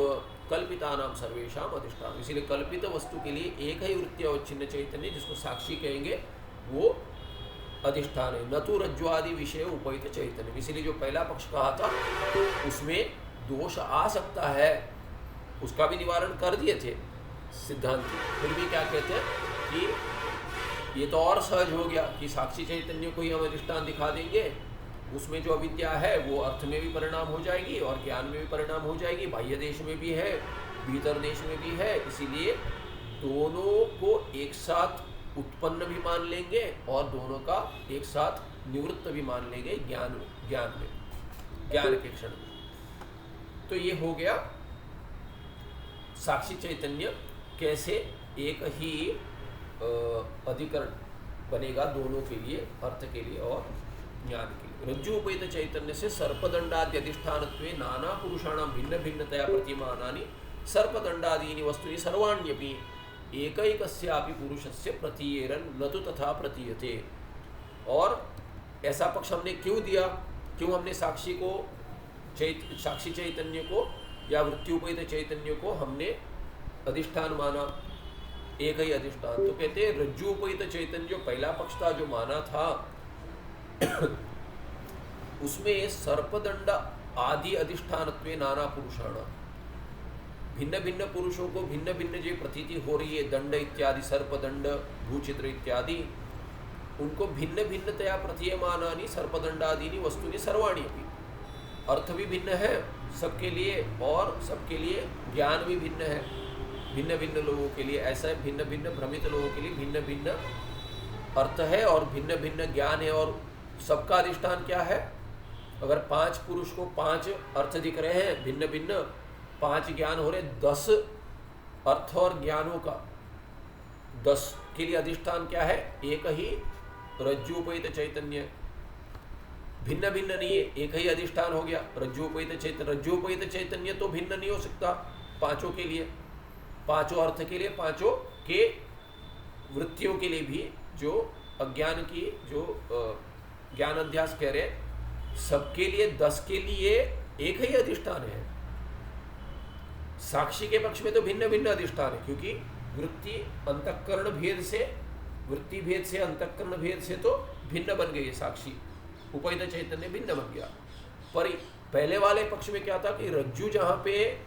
कल्पितानां सर्वेषाम् अधिष्ठानम्। इसीलिए कल्पित वस्तु के लिए एक ही वृत्त्यवच्छिन्न चैतन्य, जिसको साक्षी कहेंगे, वो अधिष्ठान है, न तो रज्ज्वादि विषय उपहित चैतन्य। इसीलिए जो पहला पक्ष कहा था उसमें दोष आ सकता है, उसका भी निवारण कर दिए थे सिद्धांति, फिर भी क्या कहते हैं कि ये तो और सहज हो गया कि साक्षी चैतन्य को ही हम अधिष्ठान दिखा देंगे, उसमें जो अविद्या है वो अर्थ में भी परिणाम हो जाएगी और ज्ञान में भी परिणाम हो जाएगी, बाह्य देश में भी है, भीतर देश में भी है, इसीलिए दोनों को एक साथ उत्पन्न भी मान लेंगे और दोनों का एक साथ निवृत्त भी मान लेंगे ज्ञान के क्षण में। तो ये हो गया साक्षी चैतन्य कैसे एक ही अधिकरण बनेगा दोनों के लिए, अर्थ के लिए और ज्ञान के लिए। रज्जुपहित चैतन्य से सर्पदंडादि अधिष्ठानत्वे नाना पुरुषाणां भिन्न भिन्नतया प्रतिमानानि सर्पदंडादीनि वस्तूनि सर्वाण्यपि एकैकस्यापि पुरुषस्य प्रतीयेरन् न तु तथा प्रतीयते। और ऐसा पक्ष हमने क्यों दिया, क्यों हमने साक्षी चैतन्य को या वृत्त्युपहित चैतन्य को हमने अधिष्ठान माना, एक ही अधिष्ठान? तो कहते हैं रज्जुपहित चैतन्य जो पहला पक्ष था जो माना था उसमें सर्पदंड आदि अधिष्ठानत्वे नाना पुरुषाणां, भिन्न भिन्न पुरुषों को भिन्न भिन्न जो प्रतीति हो रही है, दंड इत्यादि, सर्पदंड, भूचित्र इत्यादि, उनको भिन्न भिन्नतया प्रतीयमानानि सर्पदंडादीनि वस्तूनि सर्वाणि अपि। अर्थ भी भिन्न है सबके लिए और सबके लिए ज्ञान भी भिन्न है, भिन्न भिन्न लोगों के लिए ऐसा है, भिन्न भिन्न भ्रमित लोगों के लिए भिन्न भिन्न अर्थ है और भिन्न भिन्न ज्ञान है। और सबका अधिष्ठान क्या है? अगर 5 पुरुष को 5 अर्थ दिख रहे हैं भिन्न भिन्न, 5 ज्ञान हो रहे, 10 अर्थ और ज्ञानों का 10 के लिए अधिष्ठान क्या है? एक ही रज्जुपहित चैतन्य, भिन्न भिन्न नहीं है, एक ही अधिष्ठान हो गया रज्जुपहित चैतन्य। रज्जुपहित चैतन्य तो भिन्न नहीं हो सकता पांचों के लिए, पांचों अर्थ के लिए, पांचों के वृत्तियों के लिए भी, जो अज्ञान की जो ज्ञान अध्यास कह रहे सबके लिए 10 के लिए एक ही अधिष्ठान है। साक्षी के पक्ष में तो भिन्न भिन्न अधिष्ठान है, क्योंकि वृत्ति अंतःकरण भेद से, वृत्ति भेद से, अंतःकरण भेद से तो भिन्न बन गई है साक्षी, उपहित चैतन्य भिन्न बन गया। पर पहले वाले पक्ष में क्या था कि रज्जु, जहाँ पे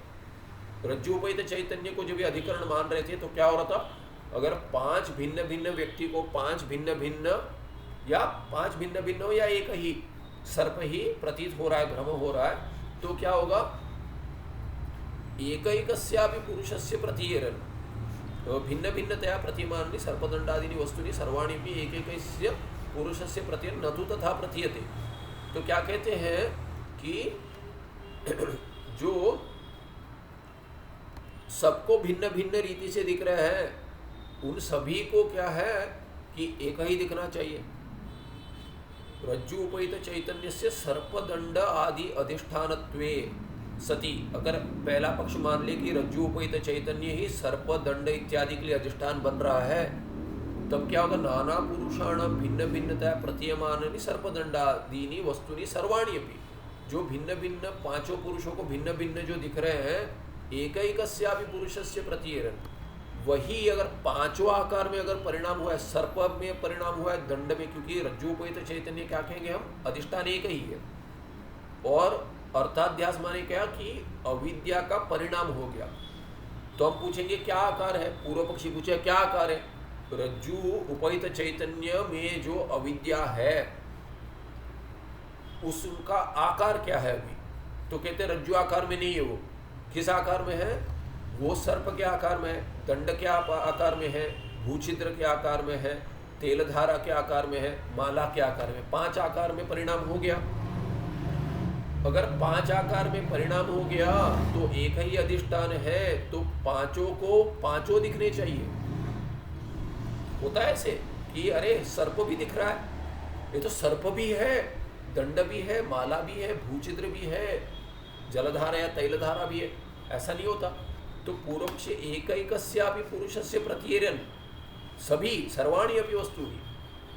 रज्जु उपहित चैतन्य को जब ये अधिकरण मान रहे थे तो क्या हो रहा था? अगर 5 भिन्न भिन्न व्यक्ति को 5 भिन्न भिन्न या 5 भिन्न भिन्न हो या एक ही सर्प ही प्रतीत हो रहा है, भ्रम हो रहा है, तो क्या होगा? एकैकस्यापि पुरुषस्य प्रतीयेरन् भिन्न भिन्नतया प्रतिमानानि सर्पदंडादीनि वस्तूनि सर्वाणि भी एकैकस्य पुरुषस्य प्रतीयेरन् न तु तथा प्रतीयते। तो क्या कहते हैं कि जो सबको भिन्न भिन्न रीति से दिख रहे हैं, उन सभी को क्या है कि एक ही दिखना चाहिए। रज्जु उपहित चैतन्य से सर्पदंड आदि अधिष्ठानत्वे सती, अगर पहला पक्ष मान ले कि रज्जु उपहित चैतन्य ही सर्पदंड इत्यादि के लिए अधिष्ठान बन रहा है, तब क्या होगा? नाना पुरुषाणाम भिन्न भिन्नता प्रतीयमानानि सर्पदंडादीनि वस्तुनि सर्वाणि अपि, जो भिन्न भिन्न पांचों पुरुषों को भिन्न भिन्न जो दिख रहे हैं, एकैकस्यापि पुरुषस्य प्रतीयरन्, वही अगर पांचों आकार में अगर परिणाम हुआ है, सर्प में परिणाम हुआ है दंड में, क्योंकि रज्जुपहित चैतन्य क्या कहेंगे हम? अधिष्ठान एक ही है। और अर्थाध्यास माने क्या कि अविद्या का परिणाम हो गया। तो हम पूछेंगे क्या आकार है? पूर्व पक्षी पूछे क्या आकार है? रज्जु उपहित चैतन्य में जो अविद्या है उसका आकार क्या है? अभी तो कहते रज्जु आकार में नहीं है, वो किस आकार में है? वो सर्प के आकार में है, दंड के आकार में है, भूछिद्र के आकार में है, तेलधारा के आकार में है, माला के आकार में, 5 आकार में परिणाम हो गया। अगर 5 आकार में परिणाम हो गया तो एक ही अधिष्ठान है, तो पांचों को पांचों दिखने चाहिए। होता है ऐसे कि अरे सर्प भी दिख रहा है, ये तो सर्प भी है, दंड भी है, माला भी है, भूछिद्र भी है, जलधारा या तैलधारा भी है, ऐसा नहीं होता। तो पूर्वपक्ष एकैकस्यापि पुरुषस्य प्रतीयरन्, सभी सर्वाणि अपि वस्तुनि,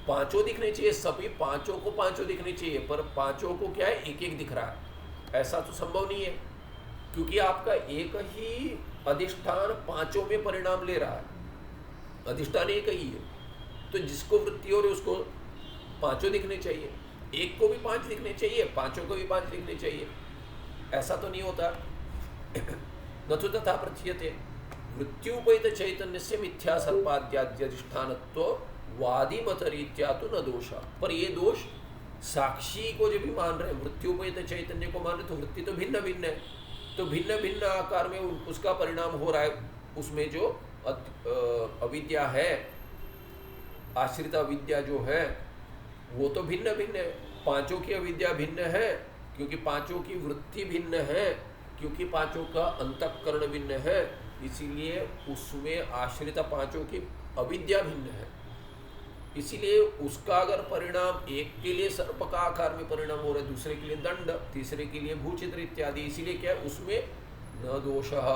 पांचों दिखने चाहिए, सभी पांचों को पांचों दिखने चाहिए, पर पांचों को क्या है? एक एक दिख रहा है। ऐसा तो संभव नहीं है, क्योंकि आपका एक ही अधिष्ठान पांचों में परिणाम ले रहा है, अधिष्ठान एक ही है। तो जिसको वृत्ति हो रही उसको पांचों दिखने चाहिए, एक को भी 5 दिखने चाहिए, पांचों को भी 5 दिखने चाहिए। ऐसा तो नहीं होता। न तो तथा प्रतीयते वृत्त्युपहित चैतन्य से मिथ्या सर्पाद्याधिष्ठानत्व वादी मत रीत्या तो न दोष। पर ये दोष साक्षी को जब भी मान रहे हैं, वृत्त्युपहित चैतन्य को मान रहे, तो वृत्ति तो भिन्न भिन्न है, तो भिन्न भिन्न आकार में उसका परिणाम हो रहा है। उसमें जो अविद्या है, आश्रित अविद्या जो है, वो तो भिन्न भिन्न है। पांचों की अविद्या भिन्न है, क्योंकि पांचों की वृत्ति भिन्न है, क्योंकि पांचों का अंतःकरण भिन्न है, इसीलिए उसमें आश्रित पांचों की अविद्या भिन्न है। इसीलिए उसका अगर परिणाम एक के लिए सर्प का आकार में परिणाम हो रहा है, दूसरे के लिए दंड, तीसरे के लिए भूछिद्र इत्यादि, इसीलिए क्या है? उसमें न दोषः।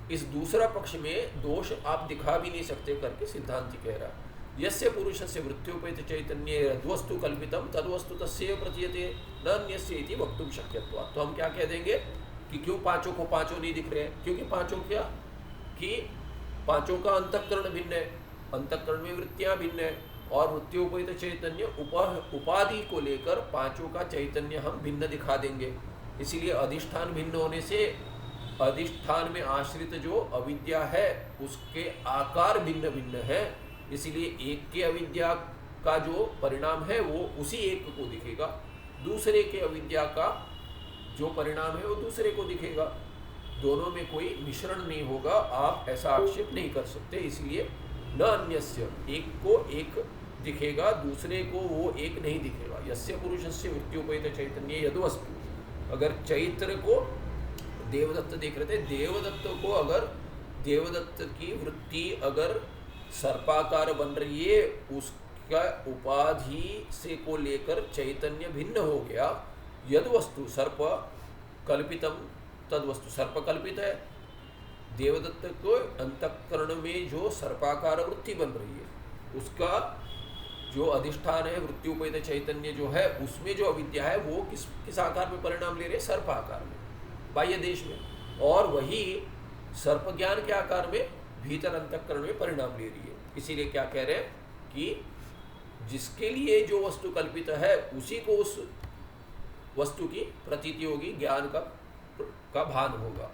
इस दूसरा पक्ष में दोष आप दिखा भी नहीं सकते करके सिद्धांत कह रहा। यस्य पुरुषस्य वृत्त्युपहित चैतन्ये यद्वस्तु कल्पितम तद्वस्तु तस्यैव प्रतीयते न अन्यस्य इति वक्तुं शक्यत्वात्। तो हम क्या कह देंगे कि क्यों पांचों को पांचों नहीं दिख रहे हैं? क्योंकि पांचों क्या कि पांचों का अंतःकरण भिन्न है, अंतःकरण में वृत्तियां भिन्न है, और वृत्त्युपहित चैतन्य उपाधि को लेकर पांचों का चैतन्य हम भिन्न दिखा देंगे। इसीलिए अधिष्ठान भिन्न होने से अधिष्ठान में आश्रित जो अविद्या है उसके आकार भिन्न भिन्न है, इसीलिए एक के अविद्या का जो परिणाम है वो उसी एक को दिखेगा, दूसरे के अविद्या का जो परिणाम है वो दूसरे को दिखेगा। दोनों में कोई मिश्रण नहीं होगा, आप ऐसा आक्षेप नहीं कर सकते। इसलिए न अन्यस्य, एक को एक दिखेगा, दूसरे को वो एक नहीं दिखेगा। यस्य पुरुषस्य वृत्त्युपहित चैतन्य यद्वस्तु, अगर चैत्र को देवदत्त देख रहे थे, देवदत्त को अगर देवदत्त की वृत्ति अगर सर्पाकार बन रही है, उसका उपाधि से को लेकर चैतन्य भिन्न हो गया। यद वस्तु सर्प कल्पितम तद वस्तु सर्प कल्पित है। देवदत्त को अंतःकरण में जो सर्पाकार वृत्ति बन रही है, उसका जो अधिष्ठान है वृत्त्युपहित चैतन्य जो है, उसमें जो अविद्या है वो किस आकार में परिणाम ले रहे हैं? सर्प आकार में, बाह्य देश में। और वही सर्प ज्ञान के आकार में भीतर अंतःकरण में परिणाम ले रही है। इसीलिए क्या कह रहे हैं कि जिसके लिए जो वस्तु कल्पित है उसी को उस वस्तु की प्रतीति होगी, ज्ञान का भान होगा।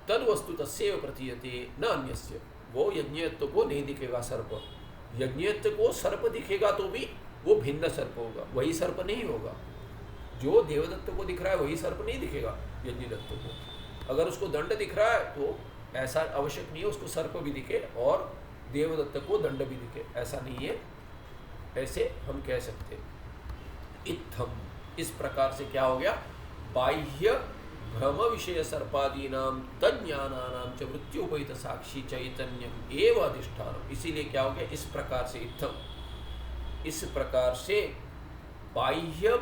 तद वस्तु तस्यैव प्रतीयते न अन्यस्य, वो यज्ञत्व को नहीं दिखेगा सर्प। यज्ञत्व को सर्प दिखेगा तो भी वो भिन्न सर्प होगा, वही सर्प नहीं होगा। जो देवदत्त को दिख रहा है वही सर्प नहीं दिखेगा यज्ञदत्त को। अगर उसको दंड दिख रहा है तो ऐसा आवश्यक नहीं है उसको सर्प भी दिखे और देवदत्त को दंड भी दिखे, ऐसा नहीं है। ऐसे हम कह सकते इत्थम, इस प्रकार से क्या हो गया? बाह्य भ्रम विषय सर्पादीनां तज्ञानानां च वृत्त्योपहित साक्षी चैतन्यम एव अधिष्ठानम। इसीलिए क्या हो गया, इस प्रकार से इत्थम, इस प्रकार से बाह्य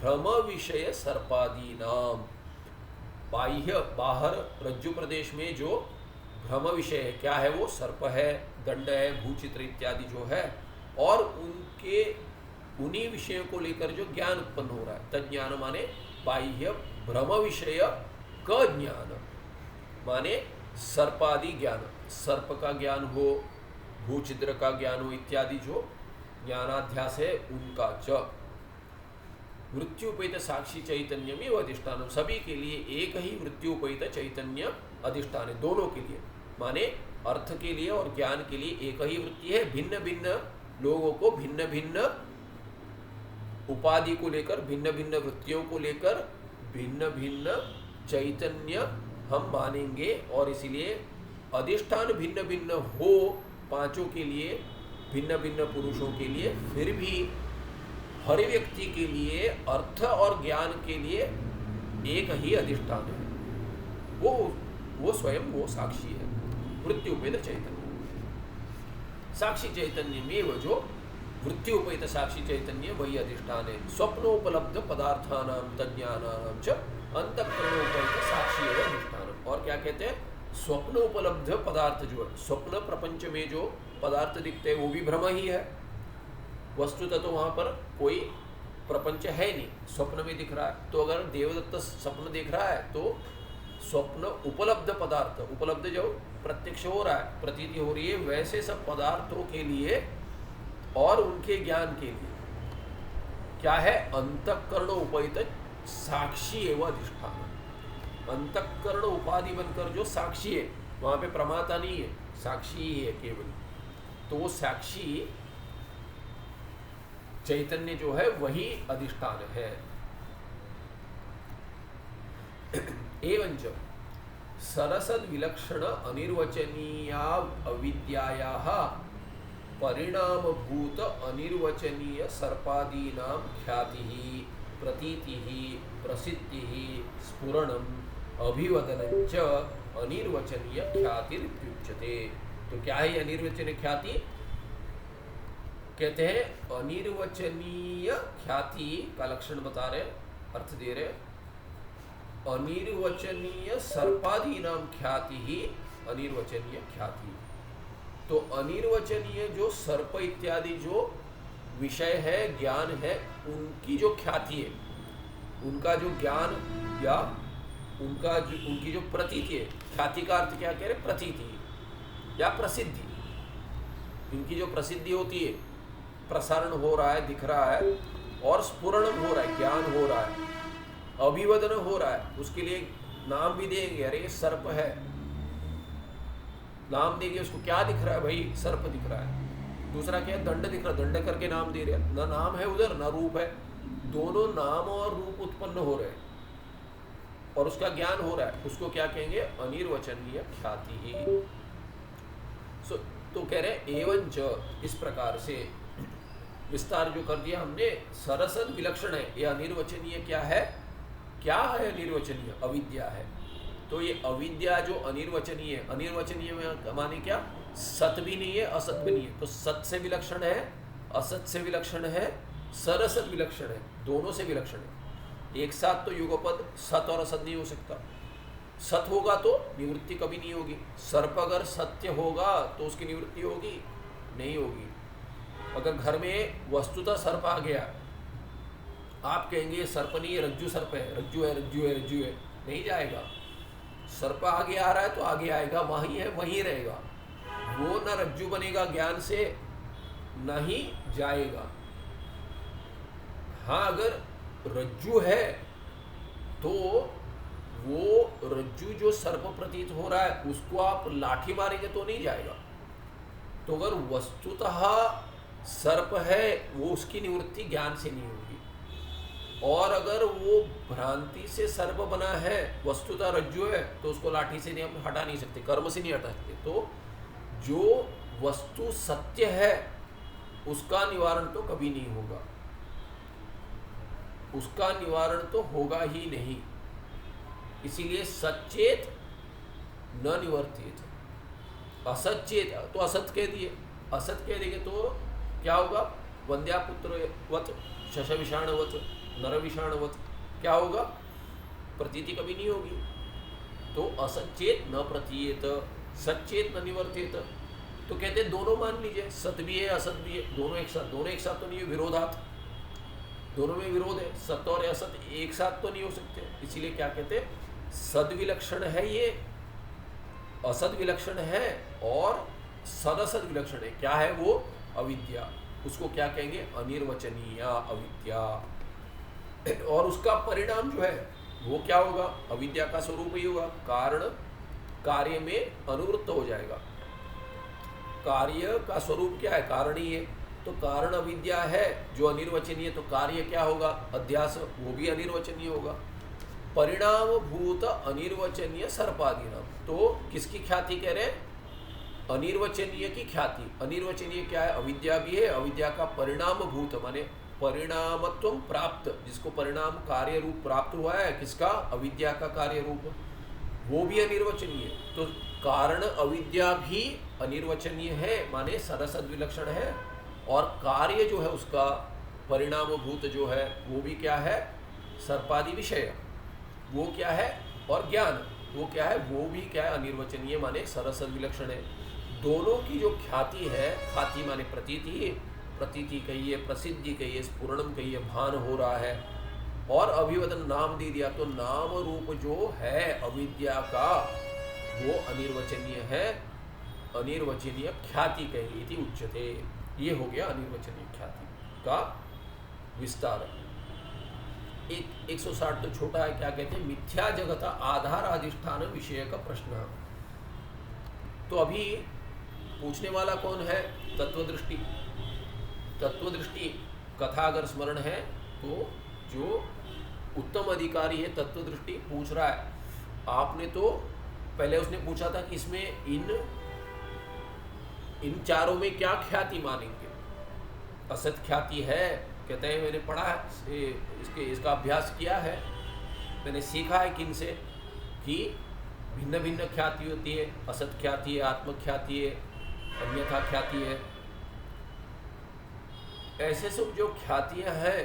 भ्रम विषय सर्पादीनाम, बाह्य बाहर रज्जु प्रदेश में जो भ्रम विषय है, क्या है वो, सर्प है, दंड है, भूचित्र इत्यादि जो है, और उनके उन्हीं विषयों को लेकर जो ज्ञान उत्पन्न हो रहा है, तज्ञान माने बाह्य भ्रम विषय का ज्ञान, माने सर्पादि ज्ञान, सर्प का ज्ञान हो, भूचित्र का ज्ञान हो इत्यादि जो ज्ञानाध्यास है उनका च वृत्त्युपहित साक्षी चैतन्य में अधिष्ठान, सभी के लिए एक ही वृत्त्युपहित चैतन्य अधिष्ठान है, दोनों के लिए, माने अर्थ के लिए और ज्ञान के लिए एक ही वृत्ति है। भिन्न भिन्न लोगों को भिन्न भिन्न उपाधि को लेकर, भिन्न भिन्न वृत्तियों को लेकर भिन्न भिन्न चैतन्य हम मानेंगे, और इसलिए अधिष्ठान भिन्न भिन्न हो पांचों के लिए, भिन्न भिन्न पुरुषों के लिए, फिर भी हर व्यक्ति के लिए अर्थ और ज्ञान के लिए एक ही अधिष्ठान है, वो स्वयं वो साक्षी है, वृत्त्युपहित चैतन्य। साक्षी चैतन्य में वो जो वृत्त्युपहित साक्षी चैतन्य वही अधिष्ठान है। स्वप्नोपलब्ध पदार्थानां तज्ञानानां च अंतःकरणोपहित साक्षी है अधिष्ठान। और क्या कहते हैं, स्वप्नोपलब्ध पदार्थ जो है, स्वप्न प्रपंच में जो पदार्थ दिखते हैं वो भी भ्रम ही है, वस्तुतः तो वहाँ पर कोई प्रपंच है नहीं, स्वप्न में दिख रहा है। तो अगर देवदत्त स्वप्न देख रहा है तो स्वप्न उपलब्ध पदार्थ, उपलब्ध जो प्रत्यक्ष हो रहा है, प्रतीति हो रही है, वैसे सब पदार्थों के लिए और उनके ज्ञान के लिए क्या है, अंतःकरण उपहित साक्षी एवं अधिष्ठान। अंतःकरण उपाधि बनकर जो साक्षी है, वहाँ पे प्रमाता नहीं है, साक्षी ही है केवल। तो वो साक्षी चैतन्य जो है वही अधिष्ठान है। एवंच सरसद विलक्षण अनिर्वचनीया अविद्यायाः परिणामभूत अनिर्वचनीय सर्पादीनां ख्यातिः प्रतीतिः प्रसिद्धिः स्फुरणम् अभिवदनञ्च अनिर्वचनीय ख्यातिरुच्यते। तो क्या है अनिर्वचनीय ख्याति? कहते हैं अनिर्वचनीय ख्याति का लक्षण बता रहे, अर्थ दे रहे, अनिर्वचनीय सर्पादीनां ख्याति ही अनिर्वचनीय ख्याति। तो अनिर्वचनीय जो सर्प इत्यादि जो विषय है, ज्ञान है, उनकी जो ख्याति है, उनका जो ज्ञान या उनकी जो प्रतीति है, ख्याति का अर्थ क्या कह रहे, प्रतीति या प्रसिद्धि। इनकी जो प्रसिद्धि होती है, प्रसारण हो रहा है, दिख रहा है, और स्फुरण हो रहा है, ज्ञान हो रहा है, अभिवदन हो रहा है, उसके लिए नाम भी देंगे, अरे ये सर्प है, नाम देंगे उसको, क्या दिख रहा है भाई, सर्प दिख रहा है। दूसरा क्या है, दंड दिख रहा है, दंड करके नाम दे रहे हैं, ना नाम है उधर ना रूप है, दोनों नाम और रूप उत्पन्न हो रहे हैं और उसका ज्ञान हो रहा है, उसको क्या कहेंगे, अनिर्वचनीय ख्याति ही। तो कह रहे एवंच, इस प्रकार से विस्तार जो कर दिया हमने, सरसद विलक्षण है, यह अनिर्वचनीय क्या है, क्या है अनिर्वचनीय, अविद्या है। तो ये अविद्या जो अनिर्वचनीय है, अनिर्वचनीय में माने क्या, सत भी नहीं है असत भी नहीं है, तो सत से विलक्षण है, असत से विलक्षण है, सरसद विलक्षण है, दोनों से विलक्षण है। एक साथ तो युगपद सत और असत नहीं हो सकता, सत होगा तो निवृत्ति कभी नहीं होगी, सर्प अगर सत्य होगा तो उसकी निवृत्ति होगी, नहीं होगी। अगर घर में वस्तुतः सर्प आ गया, आप कहेंगे सर्प नहीं है, रज्जु सर्प है, रज्जु है, रज्जु है, रज्जु है, नहीं जाएगा। सर्प आगे आ रहा है तो आगे आएगा, वहीं है वहीं रहेगा, वो न रज्जु बनेगा ज्ञान से, न ही जाएगा। हाँ, अगर रज्जु है तो वो रज्जु जो सर्प प्रतीत हो रहा है उसको आप लाठी मारेंगे तो नहीं जाएगा। तो अगर वस्तुतः सर्प है, वो उसकी निवृत्ति ज्ञान से नहीं होगी, और अगर वो भ्रांति से सर्प बना है, वस्तुतः रज्जु है, तो उसको लाठी से नहीं, हम हटा नहीं सकते, कर्म से नहीं हटा सकते। तो जो वस्तु सत्य है उसका निवारण तो कभी नहीं होगा, उसका निवारण तो होगा ही नहीं। इसीलिए सच्चेत न निवर्तित, असच्चेत तो असत कह दिए, असत कह देंगे तो क्या होगा, वंद्यापुत्रवत शशविषाणवत नरविषाणवत, क्या होगा, प्रतीति कभी नहीं होगी। तो असच्चेत न प्रतीयेत, सच्चेत न निवर्तित। तो कहते हैं दोनों मान लीजिए, सत भी है असत भी है, दोनों एक साथ, दोनों एक साथ तो नहीं है, विरोधात, दोनों में विरोध है, सत और असत एक साथ तो नहीं हो सकते। इसीलिए क्या कहते हैं, सद विलक्षण है ये, असद विलक्षण है, और सदसद विलक्षण है। क्या है वो, अविद्या। उसको क्या कहेंगे, अनिर्वचनीय अविद्या। और उसका परिणाम जो है वो क्या होगा, अविद्या का स्वरूप ही होगा, कारण कार्य में अनुवृत्त हो जाएगा। कार्य का स्वरूप क्या है, कारण ही है, तो कारण अविद्या है जो अनिर्वचनीय, तो कार्य क्या होगा, अध्यास, वो भी अनिर्वचनीय होगा। परिणाम भूत अनिर्वचनीय सर्पादीनाम, तो किसकी ख्याति कह रहे हैं, अनिर्वचनीय की ख्याति। अनिर्वचनीय क्या है, अविद्या भी है, अविद्या का परिणाम भूत माने परिणामत्व प्राप्त, जिसको परिणाम कार्य रूप प्राप्त हुआ है, किसका, अविद्या का कार्य रूप, वो भी अनिर्वचनीय। तो कारण अविद्या भी अनिर्वचनीय है, माने सदसद विलक्षण है, और कार्य जो है उसका परिणाम भूत जो है वो भी क्या है, सर्पादि विषय, वो क्या है, और ज्ञान वो क्या है, वो भी क्या है, अनिर्वचनीय माने सदसद विलक्षण है। दोनों की जो ख्याति है, ख्याति माने प्रतीति, प्रतीति कहिए, प्रसिद्धि कहिए, स्फुरणम कहिए, भान हो रहा है, और अभिवदन नाम दे दिया, तो नाम रूप जो है अविद्या का वो अनिर्वचनीय है, अनिर्वचनीय ख्याति कहेंगे इति उच्यते। ये हो गया अनिर्वचनीय ख्याति का विस्तार। 160 तो छोटा है, क्या कहते हैं, मिथ्या जगत आधार अधिष्ठान विषय का प्रश्न। तो अभी पूछने वाला कौन है, तत्वदृष्टि। तत्वदृष्टि कथा अगर स्मरण है तो जो उत्तम अधिकारी है तत्वदृष्टि पूछ रहा है। आपने तो पहले उसने पूछा था कि इसमें इन चारों में क्या ख्याति मानेंगे, असत ख्याति है, कहते हैं मैंने पढ़ा है, इसका अभ्यास किया है, मैंने सीखा है किन से कि भिन्न भिन्न ख्याति होती है, असत ख्याति है, आत्म ख्याति है, अन्यथा ख्याति है। ऐसे सब जो ख्यातियां हैं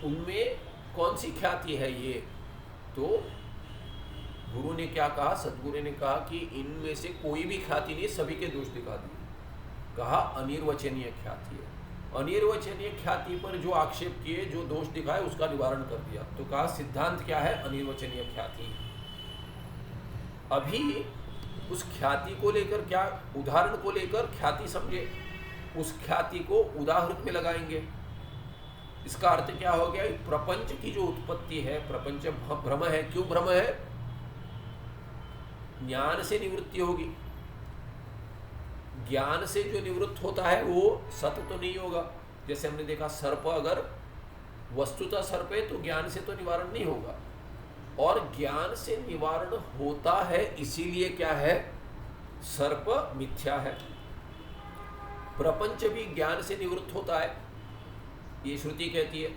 उनमें कौन सी ख्याति है ये, तो गुरु ने क्या कहा, सदगुरु ने कहा कि इनमें से कोई भी ख्याति नहीं, सभी के दोष दिखा दिए। कहा अनिर्वचनीय ख्याति है। अनिर्वचनीय ख्याति पर जो आक्षेप किए, जो दोष दिखाए, उसका निवारण कर दिया। तो कहा सिद्धांत क्या है, अनिर्वचनीय ख्याति। अभी उस ख्याति को लेकर, क्या उदाहरण को लेकर ख्याति समझे, उस ख्याति को उदाहरण में लगाएंगे। इसका अर्थ क्या हो गया, प्रपंच की जो उत्पत्ति है, प्रपंच भ्रम है। क्यों भ्रम है, ज्ञान से निवृत्ति होगी। ज्ञान से जो निवृत्त होता है वो सत्य तो नहीं होगा। जैसे हमने देखा, सर्प अगर वस्तुतः सर्प है तो ज्ञान से तो निवारण नहीं होगा, और ज्ञान से निवारण होता है, इसीलिए क्या है, सर्प मिथ्या है। प्रपंच भी ज्ञान से निवृत्त होता है, ये श्रुति कहती है।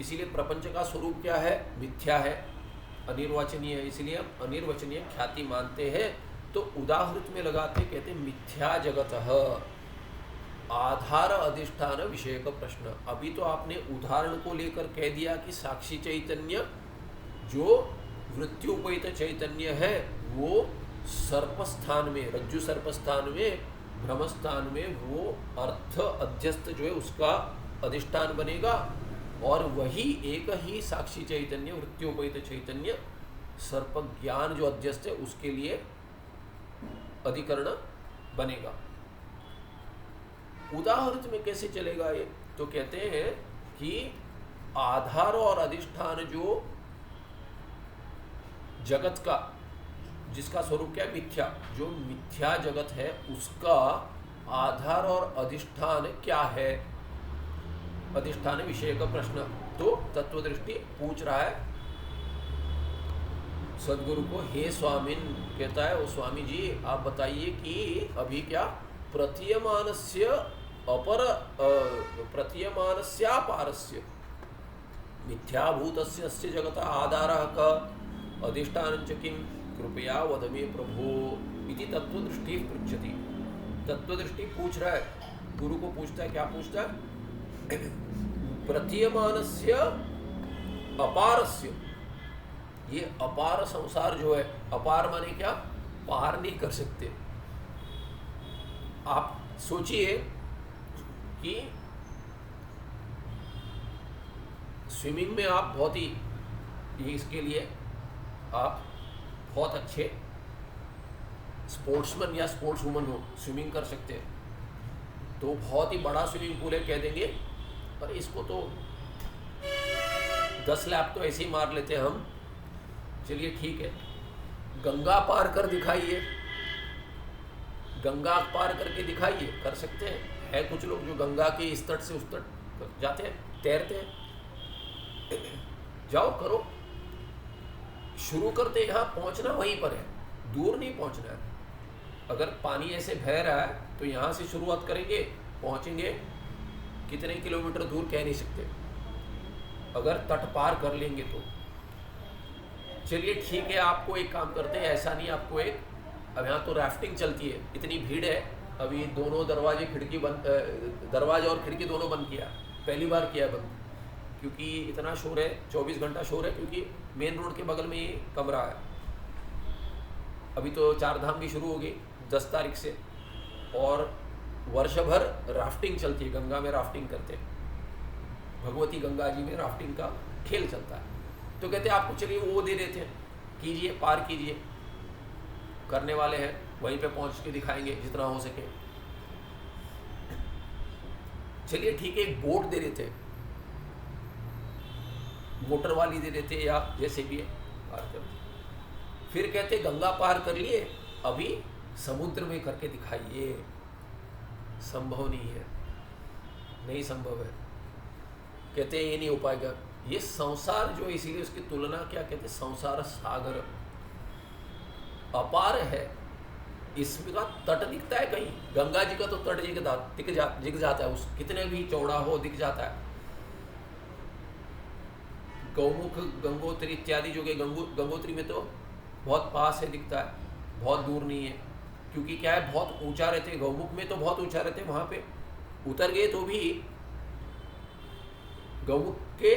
इसीलिए प्रपंच का स्वरूप क्या है, मिथ्या है, अनिर्वचनीय है, इसलिए हम अनिर्वचनीय ख्याति मानते हैं। तो उदाहृत में लगाते, कहते मिथ्या जगतः आधार अधिष्ठान विषय का प्रश्न। अभी तो आपने उदाहरण को लेकर कह दिया कि साक्षी चैतन्य जो वृत्त्युपैत चैतन्य है वो सर्पस्थान में, रज्जु सर्पस्थान में, भ्रमस्थान में वो अर्थ अध्यस्त जो है उसका अधिष्ठान बनेगा, और वही एक ही साक्षी चैतन्य, वृत्त्योपैत चैतन्य, सर्प ज्ञान जो अध्यस्त है उसके लिए अधिकरण बनेगा। उदाहरण में कैसे चलेगा ये, तो कहते हैं कि आधार और अधिष्ठान जो जगत का, जिसका स्वरूप क्या है, मिथ्या, जो मिथ्या जगत है उसका आधार और अधिष्ठान क्या है, अधिष्ठान विषय का प्रश्न। तो तत्वदृष्टि पूछ रहा है सदगुरु को, हे स्वामिन, कहता है वो स्वामी जी आप बताइए कि अभी क्या प्रतीयमानस्य अपर प्रतीयमानस्यापारस्य, मिथ्याभूतस्य अस्य जगतः आधारः कः अधिष्ठानं च किं कृपया वद मे प्रभो इति तत्वदृष्टि पृच्छति। तत्वदृष्टि पूछ रहा है, गुरु को पूछता है, क्या पूछता है? प्रतीयमानस्य अपारस्य, ये अपार संसार जो है, अपार माने क्या? पार नहीं कर सकते। आप सोचिए कि स्विमिंग में आप बहुत ही, ये इसके लिए आप बहुत अच्छे स्पोर्ट्समैन या स्पोर्ट्स वुमन हो, स्विमिंग कर सकते हैं, तो बहुत ही बड़ा स्विमिंग पूल है कह देंगे, पर इसको तो 10 लैप तो ऐसे ही मार लेते हैं हम। चलिए ठीक है, गंगा पार कर दिखाइए, गंगा पार करके दिखाइए, कर सकते हैं। है कुछ लोग जो गंगा के इस तट से उस तट जाते हैं, तैरते हैं, जाओ करो, शुरू करते, यहाँ पहुँचना वहीं पर है, दूर नहीं पहुँचना है। अगर पानी ऐसे बह रहा है तो यहाँ से शुरुआत करेंगे, पहुँचेंगे कितने किलोमीटर दूर कह नहीं सकते, अगर तट पार कर लेंगे तो। चलिए ठीक है, आपको एक काम करते हैं, ऐसा नहीं, आपको एक, अब यहाँ तो राफ्टिंग चलती है, इतनी भीड़ है, अभी दोनों दरवाजे खिड़की बंद, दरवाजा और खिड़की दोनों बंद किया, पहली बार किया बंद, क्योंकि इतना शोर है, 24 घंटा शोर है, क्योंकि मेन रोड के बगल में ये कमरा है। अभी तो 4 धाम भी शुरू हो गई 10 तारीख से, और वर्ष भर राफ्टिंग चलती है, गंगा में राफ्टिंग करते हैं, भगवती गंगा जी में राफ्टिंग का खेल चलता है। तो कहते हैं आपको चलिए वो दे देते हैं, कीजिए, पार कीजिए, करने वाले हैं, वहीं पे पहुंच के दिखाएंगे जितना हो सके। चलिए ठीक है, एक बोट दे देते, मोटर वाली दे देते, या जैसे भी है पार कर। फिर कहते गंगा पार कर लिए, अभी समुद्र में करके दिखाइए। संभव नहीं है, नहीं संभव है, कहते हैं ये नहीं हो पाएगा। ये संसार जो, इसीलिए उसकी तुलना क्या कहते हैं, संसार सागर अपार है, इसका तट दिखता है कहीं, गंगा जी का तो तट दिख जाता है, उस कितने भी चौड़ा हो दिख जाता है। गौमुख, गंगोत्री इत्यादि जो कि गंगोत्री में तो बहुत पास है, दिखता है, बहुत दूर नहीं है, क्योंकि क्या है, बहुत ऊंचा रहते हैं, गौमुख में तो बहुत ऊंचा रहते हैं, वहाँ पे उतर गए तो भी गौमुख के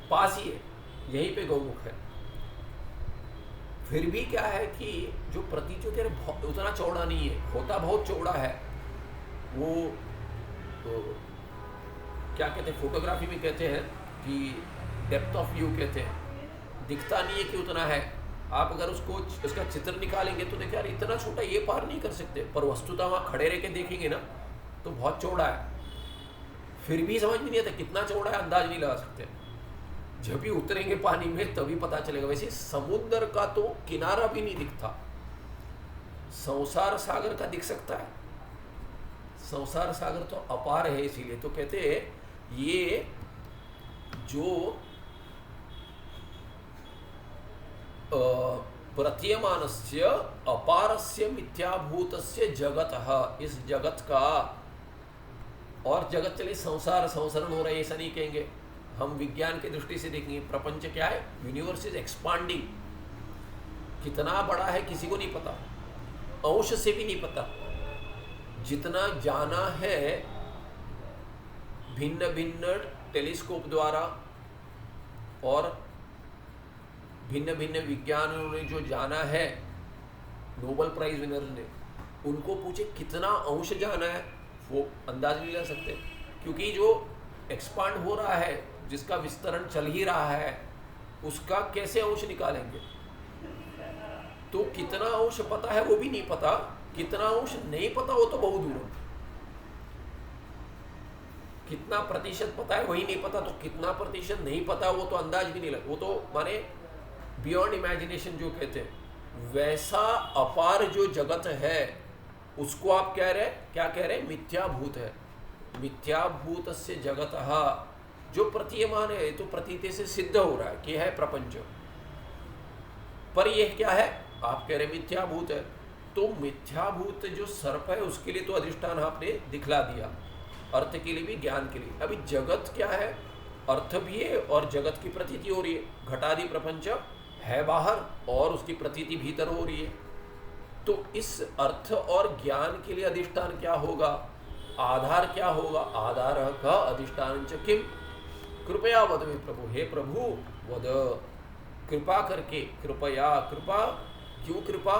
पास ही है, यहीं पे गौमुख है। फिर भी क्या है कि जो प्रतीत होते हैं उतना चौड़ा नहीं है, होता बहुत चौड़ा है। वो तो क्या कहते हैं, फोटोग्राफी में कहते हैं कि डेप्थ ऑफ व्यू कहते हैं, दिखता नहीं है कि उतना है। आप अगर उसका चित्र निकालेंगे तो देखिए यार इतना छोटा, ये पार नहीं कर सकते, पर वस्तुतः वहाँ खड़े रह के देखेंगे ना तो बहुत चौड़ा है। फिर भी समझ में नहीं आता कितना चौड़ा है, अंदाज नहीं लगा सकते, जब भी उतरेंगे पानी में तभी पता चलेगा। वैसे समुद्र का तो किनारा भी नहीं दिखता, संसार सागर का दिख सकता है, संसार सागर तो अपार है। इसीलिए तो कहते हैं ये जो प्रतीयमानस्य अपारस्य मिथ्याभूतस्य जगतः, इस जगत का, और जगत चले संसार संसरण हो रहा है ऐसा नहीं कहेंगे, हम विज्ञान की दृष्टि से देखेंगे प्रपंच क्या है, यूनिवर्स इज एक्सपांडिंग, कितना बड़ा है किसी को नहीं पता, अंश से भी नहीं पता। जितना जाना है भिन्न भिन्न टेलीस्कोप द्वारा और भिन्न भिन्न विज्ञानियों ने जो जाना है, नोबेल प्राइज विनर ने, उनको पूछे कितना अंश जाना है, वो अंदाज नहीं लगा सकते, क्योंकि जो एक्सपांड हो रहा है, जिसका विस्तरण चल ही रहा है, उसका कैसे अंश निकालेंगे। तो कितना अंश पता है वो भी नहीं पता, कितना अंश नहीं पता वो तो बहुत दूर है, कितना प्रतिशत पता है वही नहीं पता, तो कितना प्रतिशत नहीं पता वो तो अंदाज भी नहीं लगा, वो तो माने बियॉन्ड इमेजिनेशन जो कहते हैं। वैसा अपार जो जगत है उसको आप कह रहे, क्या कह रहे, मिथ्याभूत है। मिथ्याभूत से जगतः, जो प्रतीयमान है तो प्रतीति से सिद्ध हो रहा है कि है प्रपंच, पर यह क्या है, आप कह रहे मिथ्याभूत है। तो मिथ्याभूत जो सर्प है उसके लिए तो अधिष्ठान आपने दिखला दिया, अर्थ के लिए भी ज्ञान के लिए। अभी जगत क्या है, अर्थ भी है और जगत की प्रतीति हो रही है। घटादि प्रपंच है बाहर और उसकी प्रतीति भीतर हो रही है। तो इस अर्थ और ज्ञान के लिए अधिष्ठान क्या होगा, आधार क्या होगा? आधार का अधिष्ठान च किम कृपया वद मे प्रभु, हे प्रभु वद, कृपा करके, कृपया, कृपा क्यों कृपा?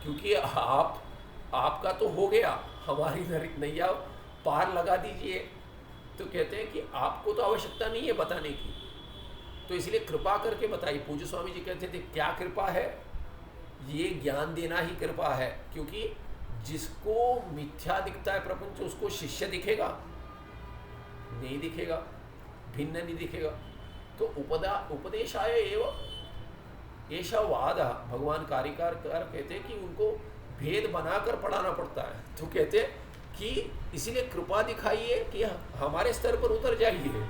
क्योंकि आपका तो हो गया, हमारी नैया पार लगा दीजिए। तो कहते हैं कि आपको तो आवश्यकता नहीं है बताने की, तो इसलिए कृपा करके बताइए। पूज्य स्वामी जी कहते थे क्या कृपा है? ये ज्ञान देना ही कृपा है, क्योंकि जिसको मिथ्या दिखता है प्रपंच उसको शिष्य दिखेगा नहीं, दिखेगा भिन्न नहीं दिखेगा। तो उपदेशाय एवं ऐसा वाद, भगवान कारिकार कहते हैं कि उनको भेद बनाकर पढ़ाना पड़ता है। तो कहते हैं कि इसीलिए कृपा दिखाइए कि हमारे स्तर पर उतर जाइए,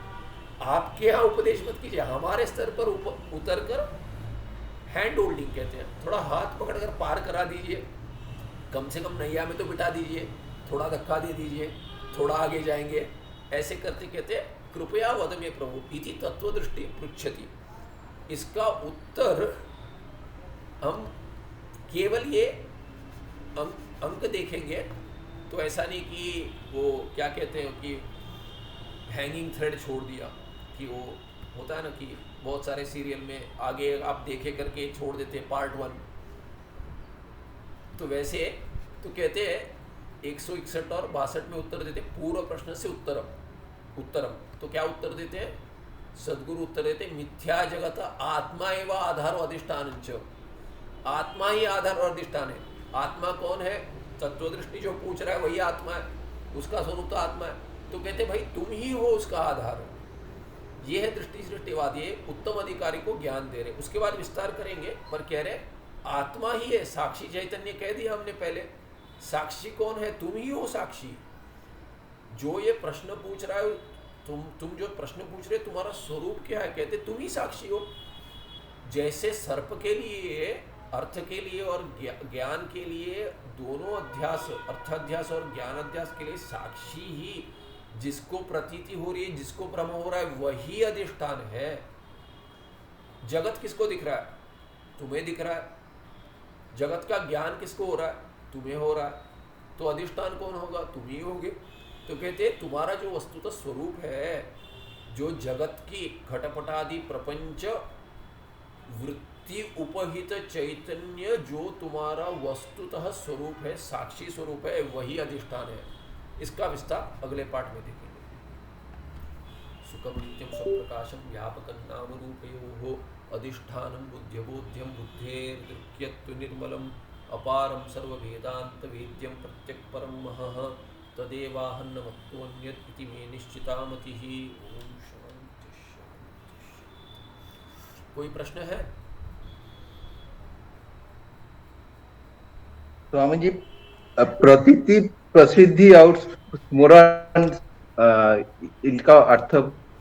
आपके यहाँ उपदेश मत कीजिए, हमारे स्तर पर उतर कर हैंड होल्डिंग कहते हैं, थोड़ा हाथ पकड़ कर पार करा दीजिए, कम से कम नैया में तो बिठा दीजिए, थोड़ा धक्का दे दीजिए, थोड़ा आगे जाएंगे। ऐसे करते कहते कृपया वद मे प्रभु इति तत्वदृष्टि पृच्छति। इसका उत्तर हम केवल ये अंक देखेंगे तो ऐसा नहीं कि वो क्या कहते हैं कि हैंगिंग थ्रेड छोड़ दिया, कि वो होता है ना कि बहुत सारे सीरियल में आगे आप देखे करके छोड़ देते हैं पार्ट 1। तो वैसे तो कहते हैं 161 और 62 में उत्तर देते पूर्व प्रश्न से उत्तरम। तो क्या उत्तर देते हैं? सदगुरु उत्तर देते मिथ्या जगत आत्मा एवं आधार अधिष्ठान। आत्मा ही आधार और अधिष्ठान है। आत्मा कौन है? तत्वदृष्टि जो पूछ रहा है वही आत्मा है, उसका स्वरूप तो आत्मा है। तो कहते भाई तुम ही हो उसका आधार। ये है दृष्टि सृष्टिवाद, ये उत्तम अधिकारी को ज्ञान दे रहे। उसके बाद विस्तार करेंगे, पर कह रहे आत्मा ही है साक्षी चैतन्य। कह दिया हमने पहले, साक्षी कौन है? तुम ही हो साक्षी। जो ये प्रश्न पूछ रहा है, तुम जो प्रश्न पूछ रहे तुम्हारा स्वरूप क्या है? कहते तुम ही साक्षी हो। जैसे सर्प के लिए, अर्थ के लिए और ज्ञान के लिए दोनों अध्यास, अर्थाध्यास और ज्ञान अध्यास के लिए साक्षी ही, जिसको प्रतीति हो रही है, जिसको भ्रम हो रहा है, वही अधिष्ठान है। जगत किसको दिख रहा है? तुम्हें दिख रहा है। जगत का ज्ञान किसको हो रहा है? तुम्हें हो रहा है। तो अधिष्ठान कौन होगा? तुम ही होगे। तो कहते तुम्हारा जो वस्तुतः स्वरूप है, जो जगत की घटपटादि प्रपंच वृत्ति उपहित चैतन्य, जो तुम्हारा वस्तुतः स्वरूप है, साक्षी स्वरूप है, वही अधिष्ठान है। इसका विस्तार अगले पाठ में देखेंगे। सुखम नित्यम स्वप्रकाशम व्यापकं नाम रूपयोः अधिष्ठानं बुद्ध्यबोध्यं बुद्धेर्दृक्यत्व निर्मलम् अपारं सर्ववेदांत वेद्यं प्रत्यक् परं महः तदेवाहन्नमत्तोऽन्यत् इति मे निश्चिता मतिः। ओम शांति शांति। कोई प्रश्न है? स्वामी जी, प्रतीति, प्रसिद्धि और स्मरण, इनका अर्थ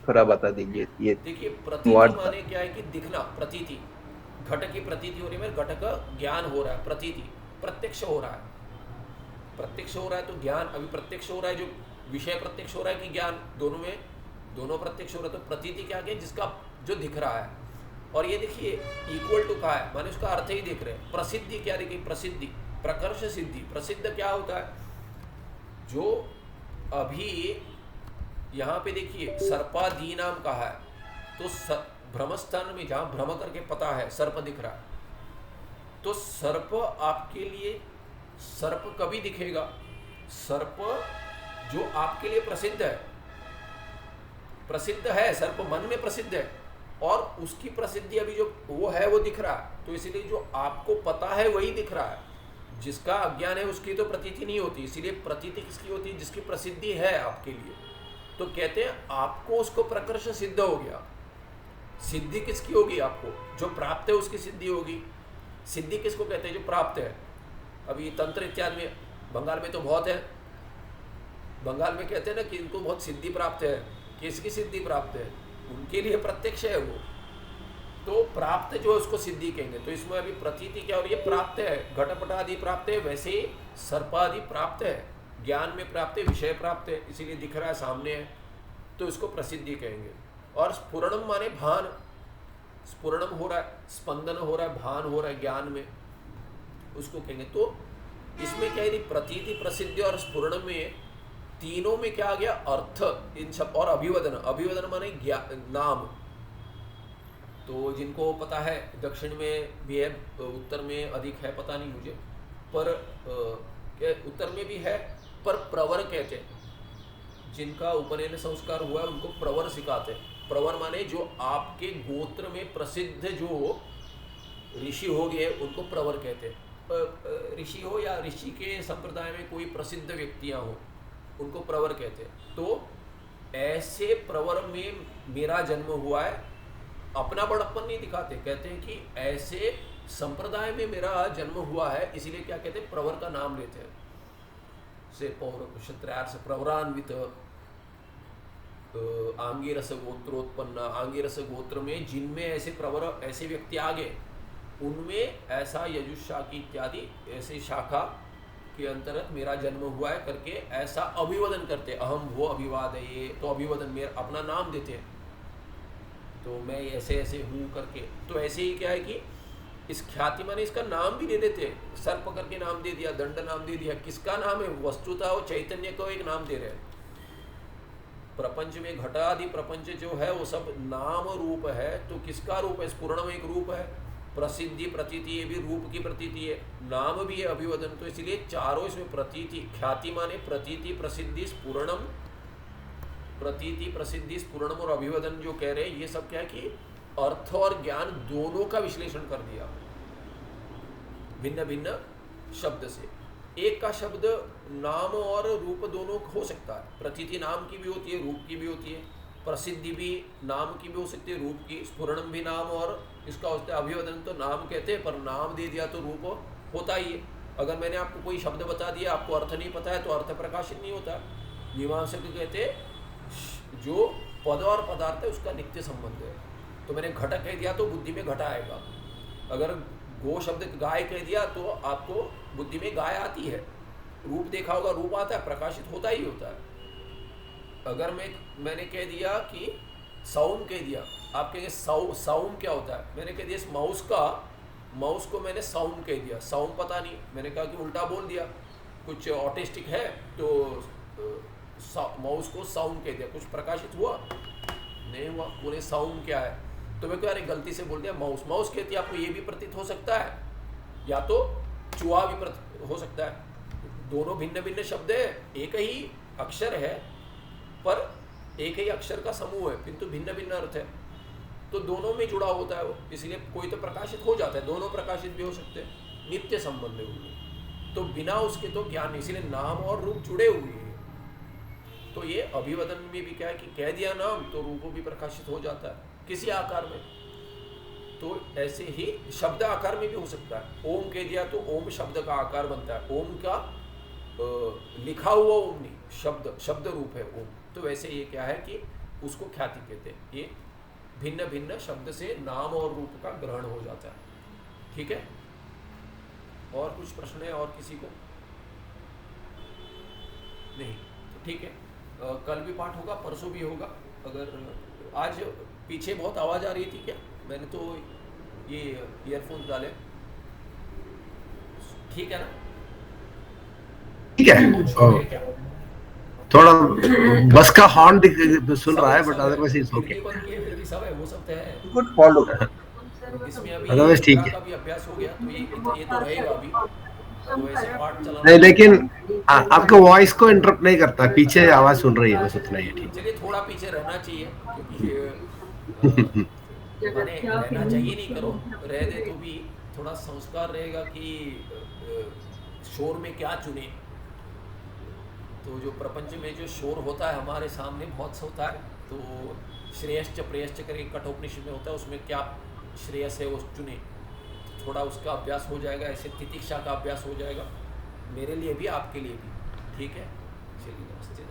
थोड़ा बता दीजिए। ये देखिए, प्रतीति माने क्या है कि दिखना, प्रतीति, घट की प्रतीति हो रही है, घट का ज्ञान हो रहा है, प्रतीति प्रत्यक्ष हो रहा है। प्रत्यक्ष हो रहा है तो ज्ञान अभी प्रत्यक्ष हो रहा है, जो विषय प्रत्यक्ष हो रहा है कि ज्ञान, दोनों में दोनों प्रत्यक्ष हो रहा है। तो प्रतीति क्या है? जिसका जो दिख रहा है। और ये देखिए इक्वल टू का है, माने उसका अर्थ ही देख रहे हैं। प्रसिद्धि क्या देखिए? प्रसिद्धि, प्रकर्ष सिद्धि। प्रसिद्ध क्या होता है? जो अभी यहाँ पे देखिए सर्पादी नाम कहा है, तो भ्रमस्थान में जहाँ भ्रम करके पता है सर्प दिख रहा है, तो सर्प आपके लिए, सर्प कभी दिखेगा? सर्प जो आपके लिए प्रसिद्ध है, प्रसिद्ध है, सर्प मन में प्रसिद्ध है, और उसकी प्रसिद्धि अभी जो वो है वो दिख रहा है। तो इसलिए जो आपको पता है वही दिख रहा है। जिसका अज्ञान है उसकी तो प्रतीति नहीं होती। इसीलिए प्रतीति किसकी होती है? जिसकी प्रसिद्धि है आपके लिए। तो कहते हैं आपको उसको प्रकर्ष सिद्ध हो गया। सिद्धि किसकी होगी? आपको जो प्राप्त है उसकी सिद्धि होगी। सिद्धि किसको कहते हैं? जो प्राप्त है। अभी तंत्र इत्यादि में, बंगाल में तो बहुत है, बंगाल में कहते हैं ना कि इनको बहुत सिद्धि प्राप्त है। किसकी सिद्धि प्राप्त है? उनके लिए प्रत्यक्ष है वो, तो प्राप्त जो है उसको सिद्धि कहेंगे। तो इसमें अभी प्रतीति क्या हो रही है? प्राप्त है, घटपटादि प्राप्त है, वैसे ही सर्पादि प्राप्त है, ज्ञान में प्राप्त है, विषय प्राप्त है, इसीलिए दिख रहा है, सामने है, तो इसको प्रसिद्धि कहेंगे। और स्फुरणम माने भान, स्फुरणम हो रहा है, स्पंदन हो रहा है, भान हो रहा है ज्ञान में, उसको कहेंगे। तो इसमें क्या है, प्रतीति, प्रसिद्धि और स्फुरण में तीनों में क्या आ गया, अर्थ इन सब, और अभिवदन, अभिवदन माने नाम। तो जिनको पता है दक्षिण में भी है, उत्तर में अधिक है पता नहीं मुझे, पर उत्तर में भी है, पर प्रवर कहते हैं, जिनका उपनयन संस्कार हुआ है उनको प्रवर सिखाते हैं। प्रवर माने जो आपके गोत्र में प्रसिद्ध जो ऋषि हो गए उनको प्रवर कहते हैं। ऋषि हो या ऋषि के संप्रदाय में कोई प्रसिद्ध व्यक्तियां हो उनको प्रवर कहते हैं। तो ऐसे प्रवर में मेरा जन्म हुआ है, अपना बड़प्पन नहीं दिखाते, कहते हैं कि ऐसे संप्रदाय में मेरा जन्म हुआ है, इसलिए क्या कहते हैं, प्रवर का नाम लेते हैं। से पौर क्षत्रार्थ से प्रवरान्वित, आंगिरस गोत्रोत्पन्न, आंगिरस गोत्र में जिनमें ऐसे प्रवर, ऐसे व्यक्ति आ गए, उनमें ऐसा यजुशाखी इत्यादि ऐसी शाखा के अंतर्गत मेरा जन्म हुआ है करके ऐसा अभिवादन करते, अहम वो अभिवादये, तो अभिवादन मेरा अपना नाम देते हैं, तो मैं ऐसे ऐसे हूँ करके। तो ऐसे ही क्या है कि इस ख्याति माने इसका नाम भी दे देते हैं, सर्प करके नाम दे दिया, दंड नाम दे दिया, किसका नाम है, वस्तुतः वो चैतन्य को एक नाम दे रहे हैं। प्रपंच में घटादि प्रपंच जो है वो सब नाम रूप है, तो किसका रूप है, स्फुरणम एक रूप है, प्रसिद्धि प्रतीति ये भी रूप की प्रतीति है, नाम भी है अभिवदन। तो इसलिए चारों इसमें प्रतीति, ख्याति माने प्रतीति, प्रसिद्धि, स्फुरणम, प्रतीति, प्रसिद्धि, स्फुरणम और अभिवदन जो कह रहे हैं, ये सब क्या है कि अर्थ और ज्ञान दोनों का विश्लेषण कर दिया भिन्न भिन्न शब्द से। एक का शब्द नाम और रूप दोनों हो सकता है, प्रतीति नाम की भी होती है, रूप की भी होती है, प्रसिद्धि भी नाम की भी हो सकती है, रूप की, स्फुरणम भी नाम और इसका होता है, अभिवदन तो नाम कहते हैं, पर नाम दे दिया तो रूप होता ही है। अगर मैंने आपको कोई शब्द बता दिया, आपको अर्थ नहीं पता है, तो अर्थ प्रकाशित नहीं होता। मीमांसक कहते जो पद और पदार्थ है उसका नित्य संबंध है। तो मैंने घट कह दिया तो बुद्धि में घटा आएगा, अगर गो शब्द गाय कह दिया तो आपको बुद्धि में गाय आती है, रूप देखा होगा रूप आता है, प्रकाशित होता ही होता है। अगर मैंने कह दिया कि सौम कह दिया, आप कहेंगे सौम क्या होता है, मैंने कह दिया इस माउस को मैंने सौम कह दिया, सौम पता नहीं, मैंने कहा कि उल्टा बोल दिया, कुछ ऑटिस्टिक है तो माउस को सौम कह दिया, कुछ प्रकाशित हुआ नहीं हुआ, पूरे सौम क्या है, तो मैं क्या अरे गलती से बोल दिया माउस कहती है, आपको ये भी प्रतीत हो सकता है, या तो चूहा भी प्रतीत हो सकता है। दोनों भिन्न भिन्न शब्द है, एक ही अक्षर है, पर एक ही अक्षर का समूह है, किंतु भिन्न भिन्न अर्थ है, तो दोनों में जुड़ा होता है वो, इसलिए कोई तो प्रकाशित हो जाता है, दोनों प्रकाशित भी हो सकते हैं, नित्य संबंध है उनमें, तो बिना उसके तो ज्ञान नहीं, इसलिए नाम और रूप जुड़े हुए हैं। तो ये अभिवदन में भी क्या है कि कह दिया नाम तो रूप भी प्रकाशित हो जाता है किसी आकार में, तो ऐसे ही शब्द आकार में भी हो सकता है। ओम कह दिया तो ओम शब्द का आकार बनता है, ओम का लिखा हुआ ओम नहीं, शब्द रूप है ओम। तो वैसे ये क्या है कि उसको ख्याति कहते हैं, ये भिन्न भिन्न शब्द से नाम और रूप का ग्रहण हो जाता है। ठीक है, और कुछ प्रश्न है और किसी को? नहीं, तो ठीक है, कल भी पाठ होगा, परसों भी होगा। अगर आज पीछे बहुत आवाज़ आ रही थी क्या? मैंने तो ये ईयरफोन डाले, ठीक है ना? ठीक है, थोड़ा बस का हॉर्न सुन रहा है, बट अदरवाइज इट्स ओके। सब है, वो सब है, गुड फॉलो। इसमें अभी अदरवाइज ठीक है, का भी अभ्यास हो गया, तो ये तो रहेगा अभी, तो ऐसे पाठ चलाना नहीं, लेकिन आपको वॉइस को इंटरप्ट नहीं करता, पीछे आवाज सुन रही है, बस उतना ही है। ठीक, चलिए थोड़ा पीछे रहना चाहिए, क्योंकि मैंने रहना चाहिए नहीं, करो रह दे तो भी थोड़ा संस्कार रहेगा कि शोर में क्या चुने। तो जो प्रपंच में जो शोर होता है हमारे सामने बहुत सा होता है, तो श्रेयश्च प्रेयश्च करके कठोपनिषद में होता है, उसमें क्या श्रेयस है वो चुने, थोड़ा उसका अभ्यास हो जाएगा, ऐसे तितिक्षा का अभ्यास हो जाएगा, मेरे लिए भी आपके लिए भी। ठीक है, चलिए नमस्ते।